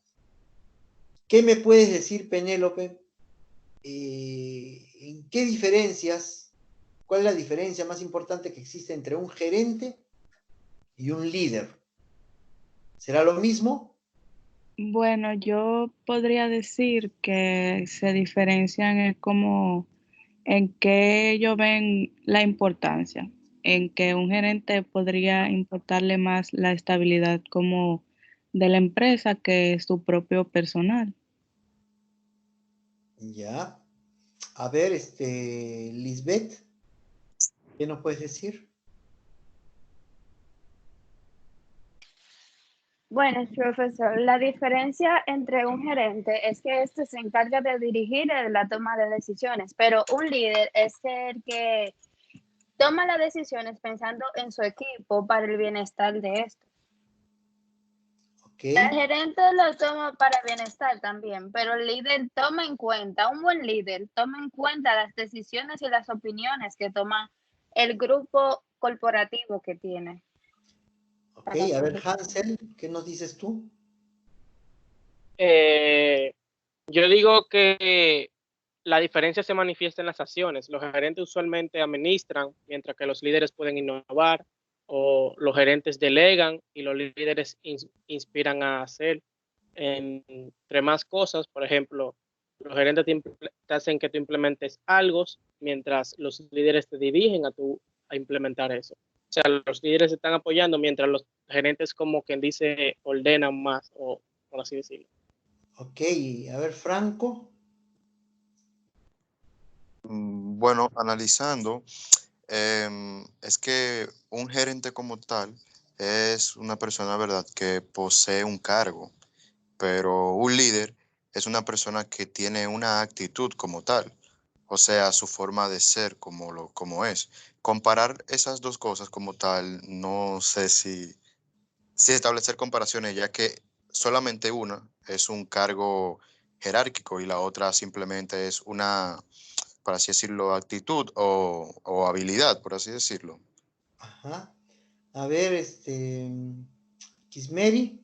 ¿Qué me puedes decir, Penélope? ¿En qué diferencias, cuál es la diferencia más importante que existe entre un gerente y un líder? ¿Será lo mismo? Bueno, yo podría decir que se diferencian en que ellos ven la importancia, en que un gerente podría importarle más la estabilidad como de la empresa que su propio personal. Ya. A ver, Lisbeth, ¿qué nos puedes decir? Bueno, profesor, la diferencia entre un gerente es que este se encarga de dirigir la toma de decisiones, pero un líder es el que toma las decisiones pensando en su equipo para el bienestar de esto. Ok. El gerente lo toma para bienestar también, pero el líder toma en cuenta, un buen líder toma en cuenta las decisiones y las opiniones que toma el grupo corporativo que tiene. Ok, a ver, Hansel, ¿qué nos dices tú? Yo digo que la diferencia se manifiesta en las acciones. Los gerentes usualmente administran, mientras que los líderes pueden innovar, o los gerentes delegan y los líderes inspiran a hacer. Entre más cosas, por ejemplo, los gerentes te hacen que tú implementes algo, mientras los líderes te dirigen a implementar eso. O sea, los líderes están apoyando mientras los gerentes, como quien dice, ordenan más, o por así decirlo. Ok, a ver, Franco. Bueno, analizando, es que un gerente como tal es una persona, ¿verdad?, que posee un cargo, pero un líder es una persona que tiene una actitud como tal, o sea, su forma de ser como es. Comparar esas dos cosas como tal, no sé si establecer comparaciones, ya que solamente una es un cargo jerárquico y la otra simplemente es una, por así decirlo, actitud o habilidad, por así decirlo. Ajá. A ver, Kismeri.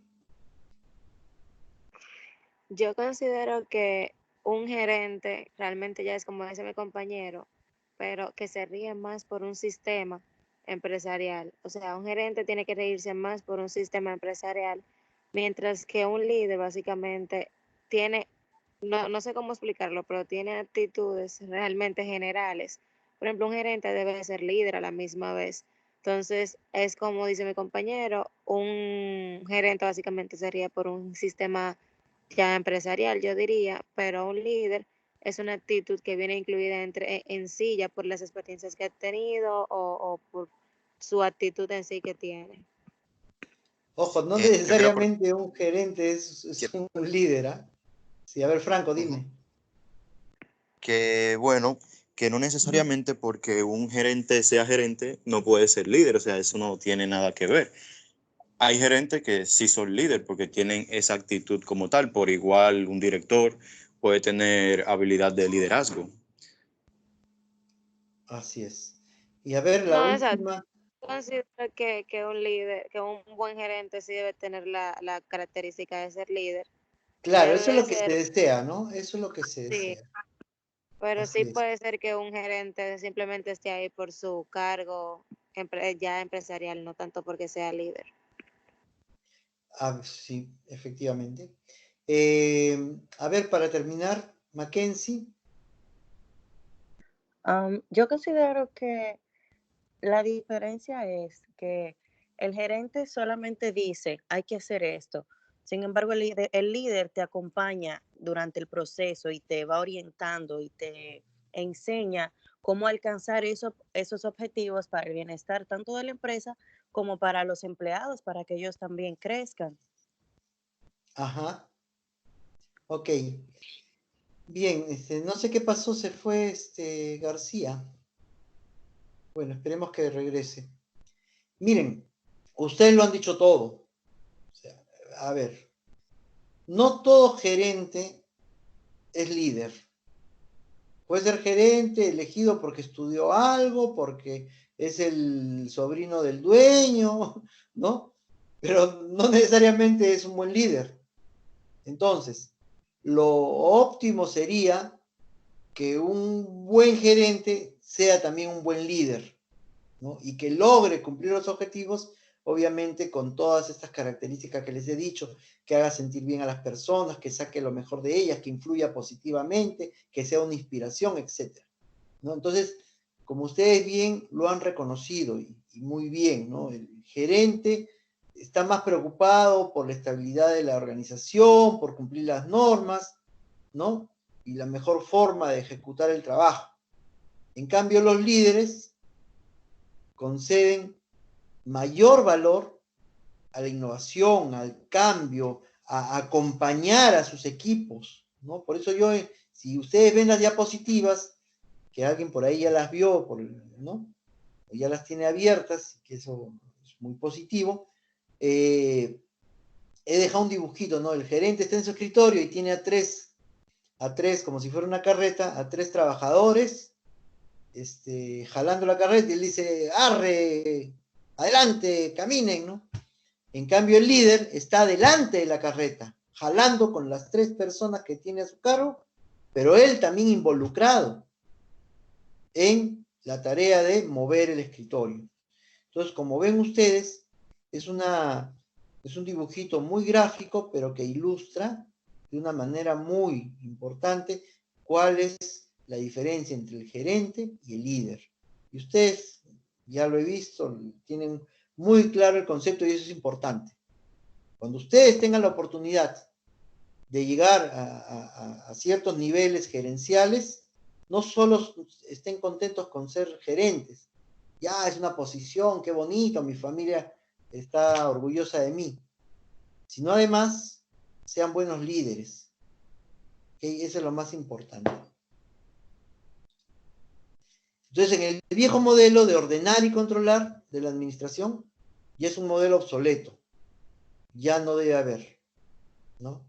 Yo considero que un gerente realmente ya es como dice mi compañero, pero que se ríe más por un sistema empresarial. O sea, un gerente tiene que reírse más por un sistema empresarial, mientras que un líder básicamente tiene, no sé cómo explicarlo, pero tiene actitudes realmente generales. Por ejemplo, un gerente debe ser líder a la misma vez. Entonces, es como dice mi compañero, un gerente básicamente sería por un sistema ya empresarial, yo diría, pero un líder es una actitud que viene incluida en sí, ya por las experiencias que ha tenido o por su actitud en sí que tiene. Ojo, no Yo quiero necesariamente un gerente es un líder, ¿ah? Sí, a ver, Franco, ujú, dime. que bueno, que no necesariamente porque un gerente sea gerente no puede ser líder, o sea, eso no tiene nada que ver. Hay gerentes que sí son líder porque tienen esa actitud como tal, por igual un director puede tener habilidad de liderazgo. Así es. Y a ver, la No, exacto. última. Considero que un líder, que un buen gerente sí debe tener la característica de ser líder. Claro, eso es Debe lo que se ser, desea, ¿no? Eso es lo que se sí, desea. pero sí Así es. puede ser que un gerente simplemente esté ahí por su cargo ya empresarial, no tanto porque sea líder. Ah, sí, efectivamente. A ver, para terminar, Mackenzie. Yo considero que la diferencia es que el gerente solamente dice, hay que hacer esto. Sin embargo, el líder te acompaña durante el proceso y te va orientando y te enseña cómo alcanzar esos objetivos para el bienestar tanto de la empresa como para los empleados, para que ellos también crezcan. Ajá, ok. Bien, no sé qué pasó, se fue García. Bueno, esperemos que regrese. Miren, ustedes lo han dicho todo. O sea, a ver, no todo gerente es líder. Puede ser gerente elegido porque estudió algo, porque es el sobrino del dueño, ¿no? Pero no necesariamente es un buen líder. Entonces, lo óptimo sería que un buen gerente sea también un buen líder, ¿no? Y que logre cumplir los objetivos, obviamente con todas estas características que les he dicho, que haga sentir bien a las personas, que saque lo mejor de ellas, que influya positivamente, que sea una inspiración, etcétera, ¿no? Entonces, como ustedes bien lo han reconocido y muy bien, ¿no? El gerente está más preocupado por la estabilidad de la organización, por cumplir las normas, ¿no? Y la mejor forma de ejecutar el trabajo. En cambio, los líderes conceden mayor valor a la innovación, al cambio, a acompañar a sus equipos, ¿no? Por eso yo, si ustedes ven las diapositivas, que alguien por ahí ya las vio, ¿no? O ya las tiene abiertas, que eso es muy positivo, he dejado un dibujito, ¿no? El gerente está en su escritorio y tiene a tres, como si fuera una carreta, a tres trabajadores, jalando la carreta y él dice, arre, adelante, caminen, ¿no? En cambio, el líder está delante de la carreta, jalando con las tres personas que tiene a su cargo, pero él también involucrado en la tarea de mover el escritorio. Entonces, como ven ustedes, es, es un dibujito muy gráfico, pero que ilustra de una manera muy importante cuál es la diferencia entre el gerente y el líder. Y ustedes, ya lo he visto, tienen muy claro el concepto y eso es importante. Cuando ustedes tengan la oportunidad de llegar a ciertos niveles gerenciales, no solo estén contentos con ser gerentes, ya es una posición, qué bonito, mi familia está orgullosa de mí, sino además sean buenos líderes. ¿Okay? Eso es lo más importante. Entonces, en el viejo modelo de ordenar y controlar de la administración, ya es un modelo obsoleto. Ya no debe haber, ¿no?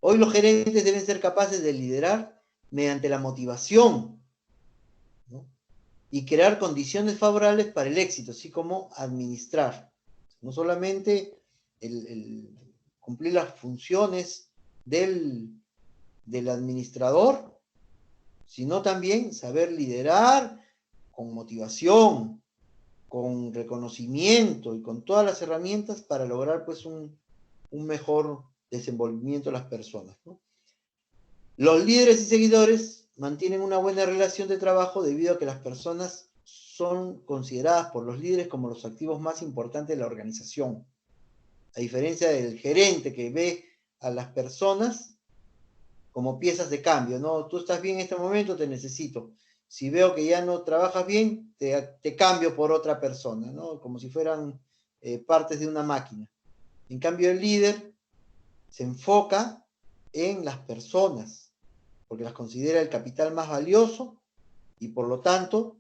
Hoy los gerentes deben ser capaces de liderar mediante la motivación, ¿no? Y crear condiciones favorables para el éxito, así como administrar. No solamente el cumplir las funciones del administrador, sino también saber liderar con motivación, con reconocimiento y con todas las herramientas para lograr pues un mejor desenvolvimiento de las personas, ¿no? Los líderes y seguidores mantienen una buena relación de trabajo debido a que las personas son consideradas por los líderes como los activos más importantes de la organización. A diferencia del gerente que ve a las personas como piezas de cambio, ¿no? Tú estás bien en este momento, te necesito. Si veo que ya no trabajas bien, te cambio por otra persona, ¿no? Como si fueran partes de una máquina. En cambio, el líder se enfoca en las personas, porque las considera el capital más valioso y por lo tanto,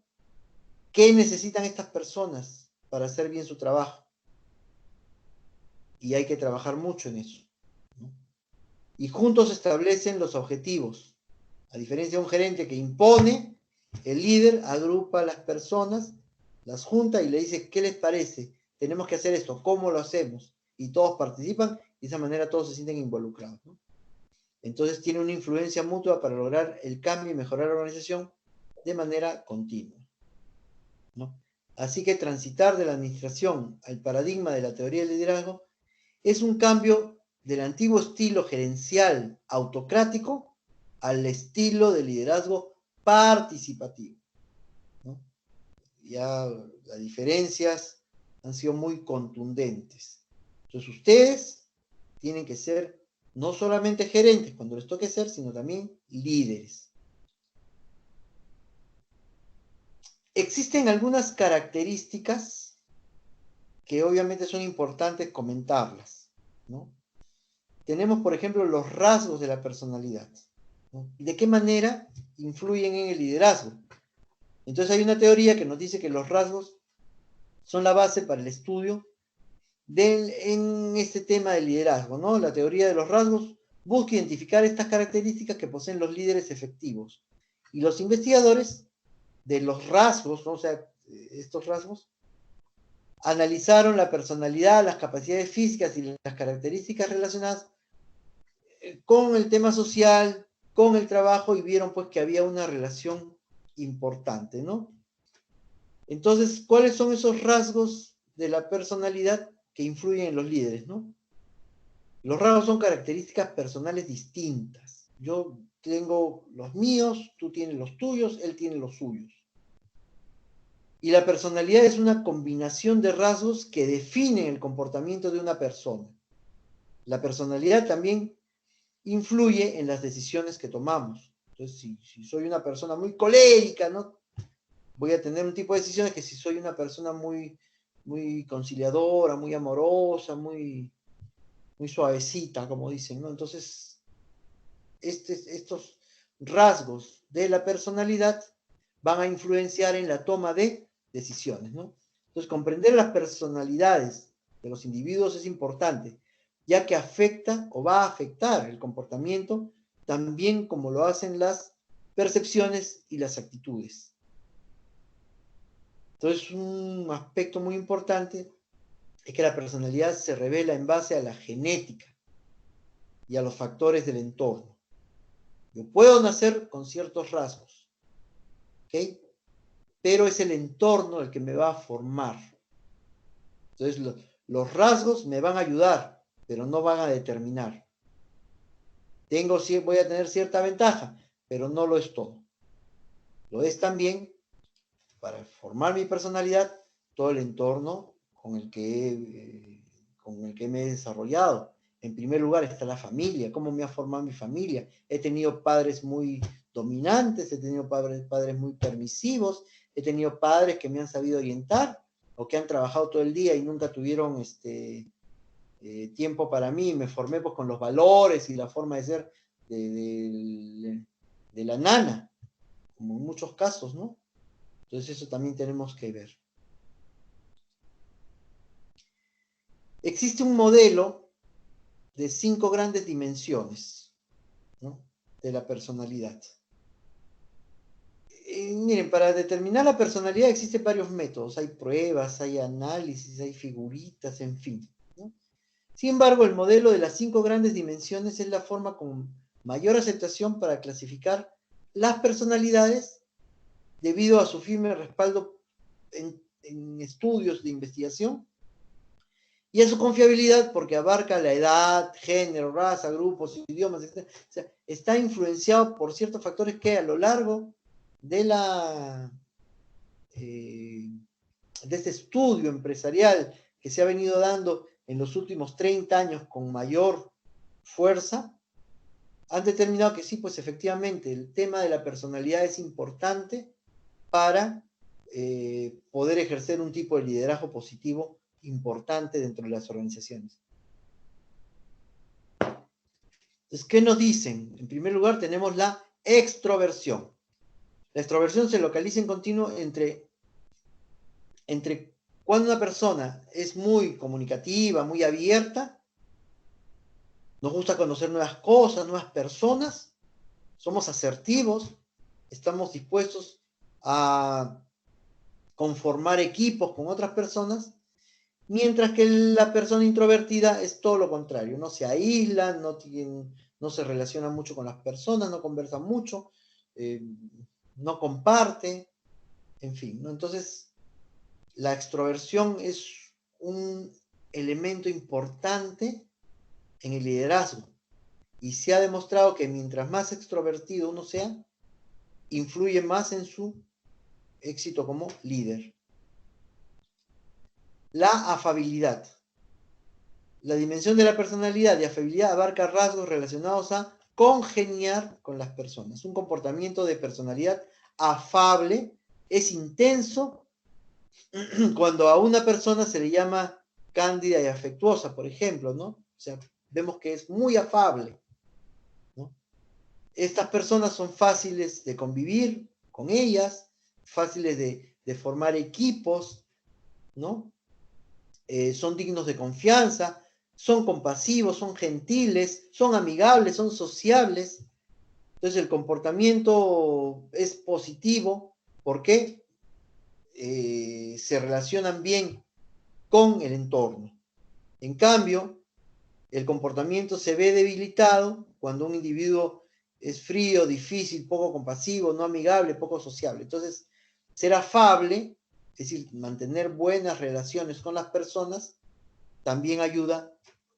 ¿qué necesitan estas personas para hacer bien su trabajo? Y hay que trabajar mucho en eso, ¿no? Y juntos establecen los objetivos. A diferencia de un gerente que impone, el líder agrupa a las personas, las junta y le dice, ¿qué les parece? Tenemos que hacer esto, ¿cómo lo hacemos? Y todos participan y de esa manera todos se sienten involucrados, ¿no? Entonces tiene una influencia mutua para lograr el cambio y mejorar la organización de manera continua, ¿no? Así que transitar de la administración al paradigma de la teoría del liderazgo es un cambio del antiguo estilo gerencial autocrático al estilo de liderazgo participativo, ¿no? Ya las diferencias han sido muy contundentes. Entonces ustedes tienen que ser no solamente gerentes cuando les toque ser, sino también líderes. Existen algunas características que obviamente son importantes comentarlas, ¿no? Tenemos, por ejemplo, los rasgos de la personalidad, ¿no? ¿De qué manera influyen en el liderazgo? Entonces hay una teoría que nos dice que los rasgos son la base para el estudio en este tema del liderazgo, ¿no? La teoría de los rasgos busca identificar estas características que poseen los líderes efectivos. Y los investigadores de los rasgos, ¿no? O sea, estos rasgos, analizaron la personalidad, las capacidades físicas y las características relacionadas con el tema social, con el trabajo, y vieron pues que había una relación importante, ¿no? Entonces, ¿cuáles son esos rasgos de la personalidad que influyen en los líderes, ¿no? Los rasgos son características personales distintas. Yo tengo los míos, tú tienes los tuyos, él tiene los suyos. Y la personalidad es una combinación de rasgos que definen el comportamiento de una persona. La personalidad también influye en las decisiones que tomamos. Entonces, si soy una persona muy colérica, ¿no? Voy a tener un tipo de decisiones que si soy una persona muy, muy conciliadora, muy amorosa, muy suavecita, como dicen, ¿no? Entonces, estos rasgos de la personalidad van a influenciar en la toma de decisiones, ¿no? Entonces, comprender las personalidades de los individuos es importante, ya que afecta o va a afectar el comportamiento también como lo hacen las percepciones y las actitudes. Entonces, un aspecto muy importante es que la personalidad se revela en base a la genética y a los factores del entorno. Yo puedo nacer con ciertos rasgos, ¿ok? Pero es el entorno el que me va a formar. Entonces, los rasgos me van a ayudar, pero no van a determinar. Voy a tener cierta ventaja, pero no lo es todo. Lo es también, para formar mi personalidad, todo el entorno con el que me he desarrollado, En primer lugar está la familia, cómo me ha formado mi familia. He tenido padres muy dominantes, he tenido padres muy permisivos, he tenido padres que me han sabido orientar o que han trabajado todo el día y nunca tuvieron tiempo para mí. Me formé pues con los valores y la forma de ser de la nana, como en muchos casos, ¿no? Entonces eso también tenemos que ver. Existe un modelo de 5 grandes dimensiones, ¿no?, de la personalidad. Miren, para determinar la personalidad existen varios métodos. Hay pruebas, hay análisis, hay figuritas, en fin, ¿no? Sin embargo, el modelo de las 5 grandes dimensiones es la forma con mayor aceptación para clasificar las personalidades debido a su firme respaldo en estudios de investigación y a su confiabilidad porque abarca la edad, género, raza, grupos, idiomas, etc. O sea, está influenciado por ciertos factores que a lo largo de este estudio empresarial que se ha venido dando en los últimos 30 años con mayor fuerza, han determinado que sí, pues efectivamente el tema de la personalidad es importante para poder ejercer un tipo de liderazgo positivo importante dentro de las organizaciones. Entonces, ¿qué nos dicen? En primer lugar, tenemos la extroversión. La extroversión se localiza en continuo entre cuando una persona es muy comunicativa, muy abierta, nos gusta conocer nuevas cosas, nuevas personas, somos asertivos, estamos dispuestos a conformar equipos con otras personas, mientras que la persona introvertida es todo lo contrario, no se aísla, no se relaciona mucho con las personas, no conversa mucho, no comparte, en fin, ¿no? Entonces, la extroversión es un elemento importante en el liderazgo y se ha demostrado que mientras más extrovertido uno sea, influye más en su éxito como líder. La afabilidad. La dimensión de la personalidad y afabilidad abarca rasgos relacionados a congeniar con las personas. Un comportamiento de personalidad afable es intenso cuando a una persona se le llama cándida y afectuosa, por ejemplo, ¿no? O sea, vemos que es muy afable, ¿no? Estas personas son fáciles de convivir con ellas, fáciles de formar equipos, ¿no? Son dignos de confianza, son compasivos, son gentiles, son amigables, son sociables. Entonces el comportamiento es positivo. ¿Por qué? Se relacionan bien con el entorno. En cambio, el comportamiento se ve debilitado cuando un individuo es frío, difícil, poco compasivo, no amigable, poco sociable. Entonces, ser afable, es decir, mantener buenas relaciones con las personas, también ayuda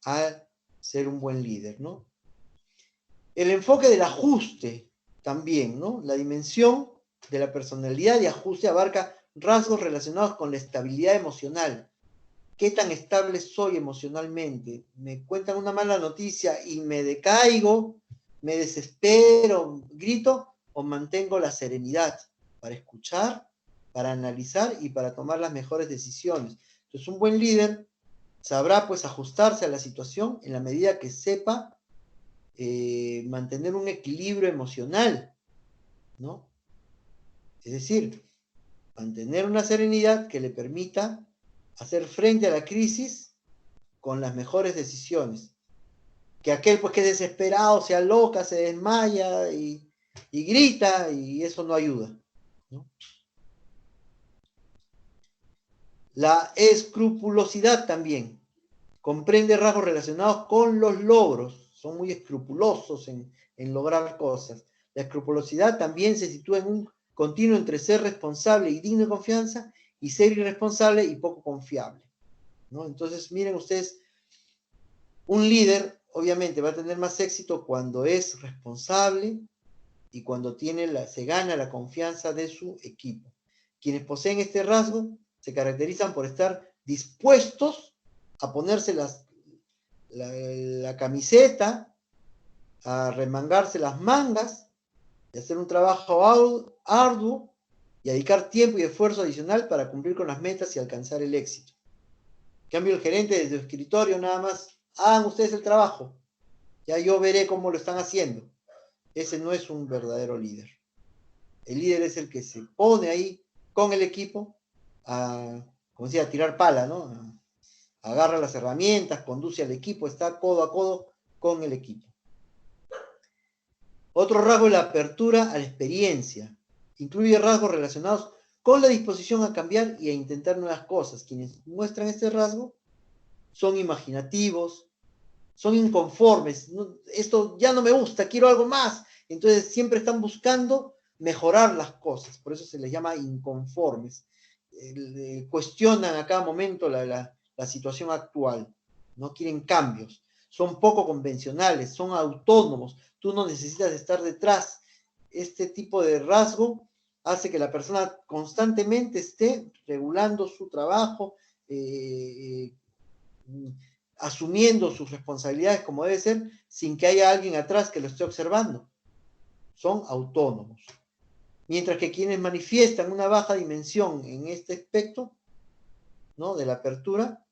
a ser un buen líder, ¿no? El enfoque del ajuste también, ¿no? La dimensión de la personalidad de ajuste abarca rasgos relacionados con la estabilidad emocional. ¿Qué tan estable soy emocionalmente? Me cuentan una mala noticia y me decaigo, me desespero, grito, o mantengo la serenidad para escuchar, para analizar y para tomar las mejores decisiones. Entonces, un buen líder sabrá pues ajustarse a la situación en la medida que sepa mantener un equilibrio emocional, ¿no? Es decir, mantener una serenidad que le permita hacer frente a la crisis con las mejores decisiones. Que aquel pues que es desesperado se aloca, se desmaya y grita, y eso no ayuda, ¿no? La escrupulosidad también comprende rasgos relacionados con los logros. Son muy escrupulosos en lograr cosas. La escrupulosidad también se sitúa en un continuo entre ser responsable y digno de confianza y ser irresponsable y poco confiable, ¿no? Entonces, miren ustedes, un líder obviamente va a tener más éxito cuando es responsable y cuando se gana la confianza de su equipo. Quienes poseen este rasgo se caracterizan por estar dispuestos a ponerse la camiseta, a remangarse las mangas, y hacer un trabajo arduo, y dedicar tiempo y esfuerzo adicional para cumplir con las metas y alcanzar el éxito. En cambio, el gerente desde su escritorio nada más, hagan ustedes el trabajo, ya yo veré cómo lo están haciendo. Ese no es un verdadero líder. El líder es el que se pone ahí con el equipo como decía, a tirar pala, ¿no? Agarra las herramientas, conduce al equipo, está codo a codo con el equipo. Otro rasgo es la apertura a la experiencia. Incluye rasgos relacionados con la disposición a cambiar y a intentar nuevas cosas. Quienes muestran este rasgo son imaginativos, son inconformes. Esto ya no me gusta, quiero algo más. Entonces siempre están buscando mejorar las cosas. Por eso se les llama inconformes. Cuestionan a cada momento la situación actual. No quieren cambios. Son poco convencionales, son autónomos. Tú no necesitas estar detrás. Este tipo de rasgo hace que la persona constantemente esté regulando su trabajo, asumiendo sus responsabilidades como debe ser, sin que haya alguien atrás que lo esté observando. Son autónomos. Mientras que quienes manifiestan una baja dimensión en este aspecto, ¿no?, de la apertura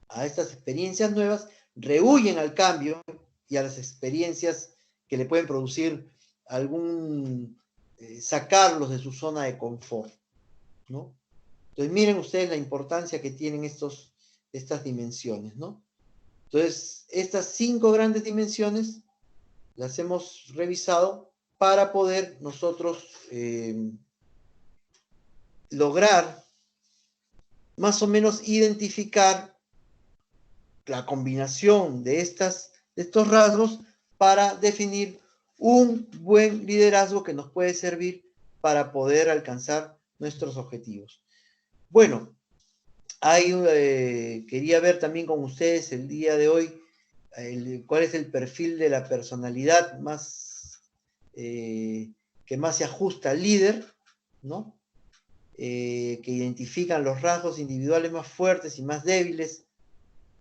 a estas experiencias nuevas, rehuyen al cambio y a las experiencias que le pueden producir sacarlos de su zona de confort, ¿no? Entonces miren ustedes la importancia que tienen estas dimensiones, ¿no? Entonces, estas 5 grandes dimensiones las hemos revisado para poder nosotros lograr más o menos identificar la combinación de estos rasgos para definir un buen liderazgo que nos puede servir para poder alcanzar nuestros objetivos. Bueno, quería ver también con ustedes el día de hoy cuál es el perfil de la personalidad que más se ajusta al líder, ¿no? Que identifican los rasgos individuales más fuertes y más débiles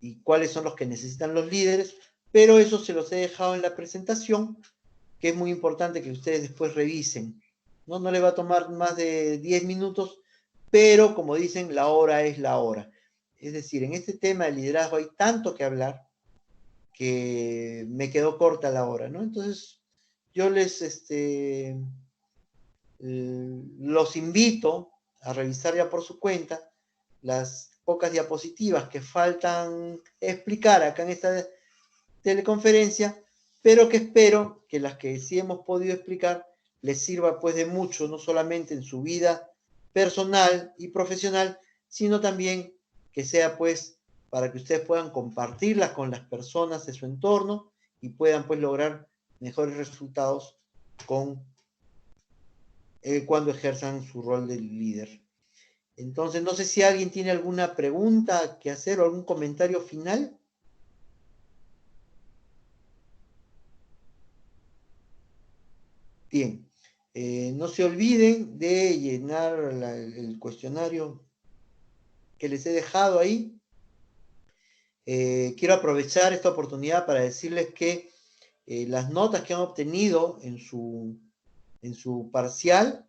y cuáles son los que necesitan los líderes, pero eso se los he dejado en la presentación, que es muy importante que ustedes después revisen. No les va a tomar más de 10 minutos, pero como dicen, la hora es la hora. Es decir, en este tema de liderazgo hay tanto que hablar que me quedó corta la hora, ¿no? Entonces, yo los invito a revisar ya por su cuenta las pocas diapositivas que faltan explicar acá en esta teleconferencia, pero que espero que las que sí hemos podido explicar les sirva pues de mucho, no solamente en su vida personal y profesional, sino también que sea pues para que ustedes puedan compartirlas con las personas de su entorno y puedan pues lograr mejores resultados cuando ejerzan su rol de líder. Entonces, no sé si alguien tiene alguna pregunta que hacer o algún comentario final. Bien, no se olviden de llenar el cuestionario que les he dejado ahí. Quiero aprovechar esta oportunidad para decirles que las notas que han obtenido en su parcial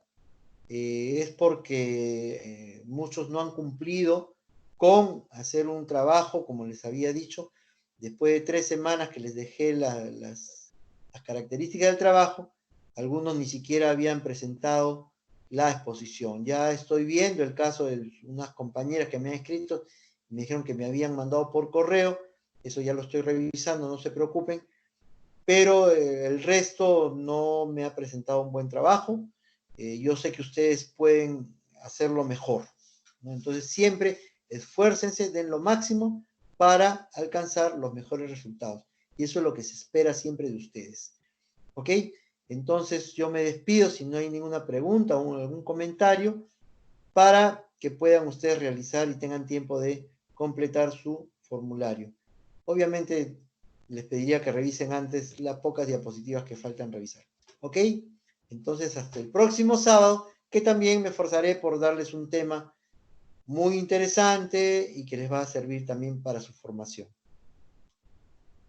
es porque muchos no han cumplido con hacer un trabajo, como les había dicho, después de 3 semanas que les dejé las características del trabajo, algunos ni siquiera habían presentado la exposición. Ya estoy viendo el caso de unas compañeras que me han escrito, me dijeron que me habían mandado por correo, eso ya lo estoy revisando, no se preocupen, pero el resto no me ha presentado un buen trabajo. Yo sé que ustedes pueden hacerlo mejor, ¿no? Entonces siempre esfuércense, den lo máximo para alcanzar los mejores resultados. Y eso es lo que se espera siempre de ustedes. ¿Ok? Entonces yo me despido si no hay ninguna pregunta o algún comentario para que puedan ustedes realizar y tengan tiempo de completar su formulario. Obviamente les pediría que revisen antes las pocas diapositivas que faltan revisar. ¿Ok? Entonces hasta el próximo sábado, que también me esforzaré por darles un tema muy interesante y que les va a servir también para su formación.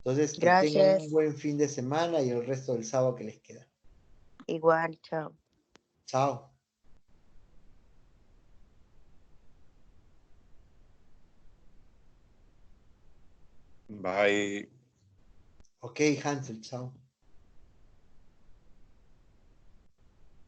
Entonces, que tengan un Gracias. buen fin de semana y el resto del sábado que les queda. Igual, chao. Chao. Bye. Ok, Hansel, chao.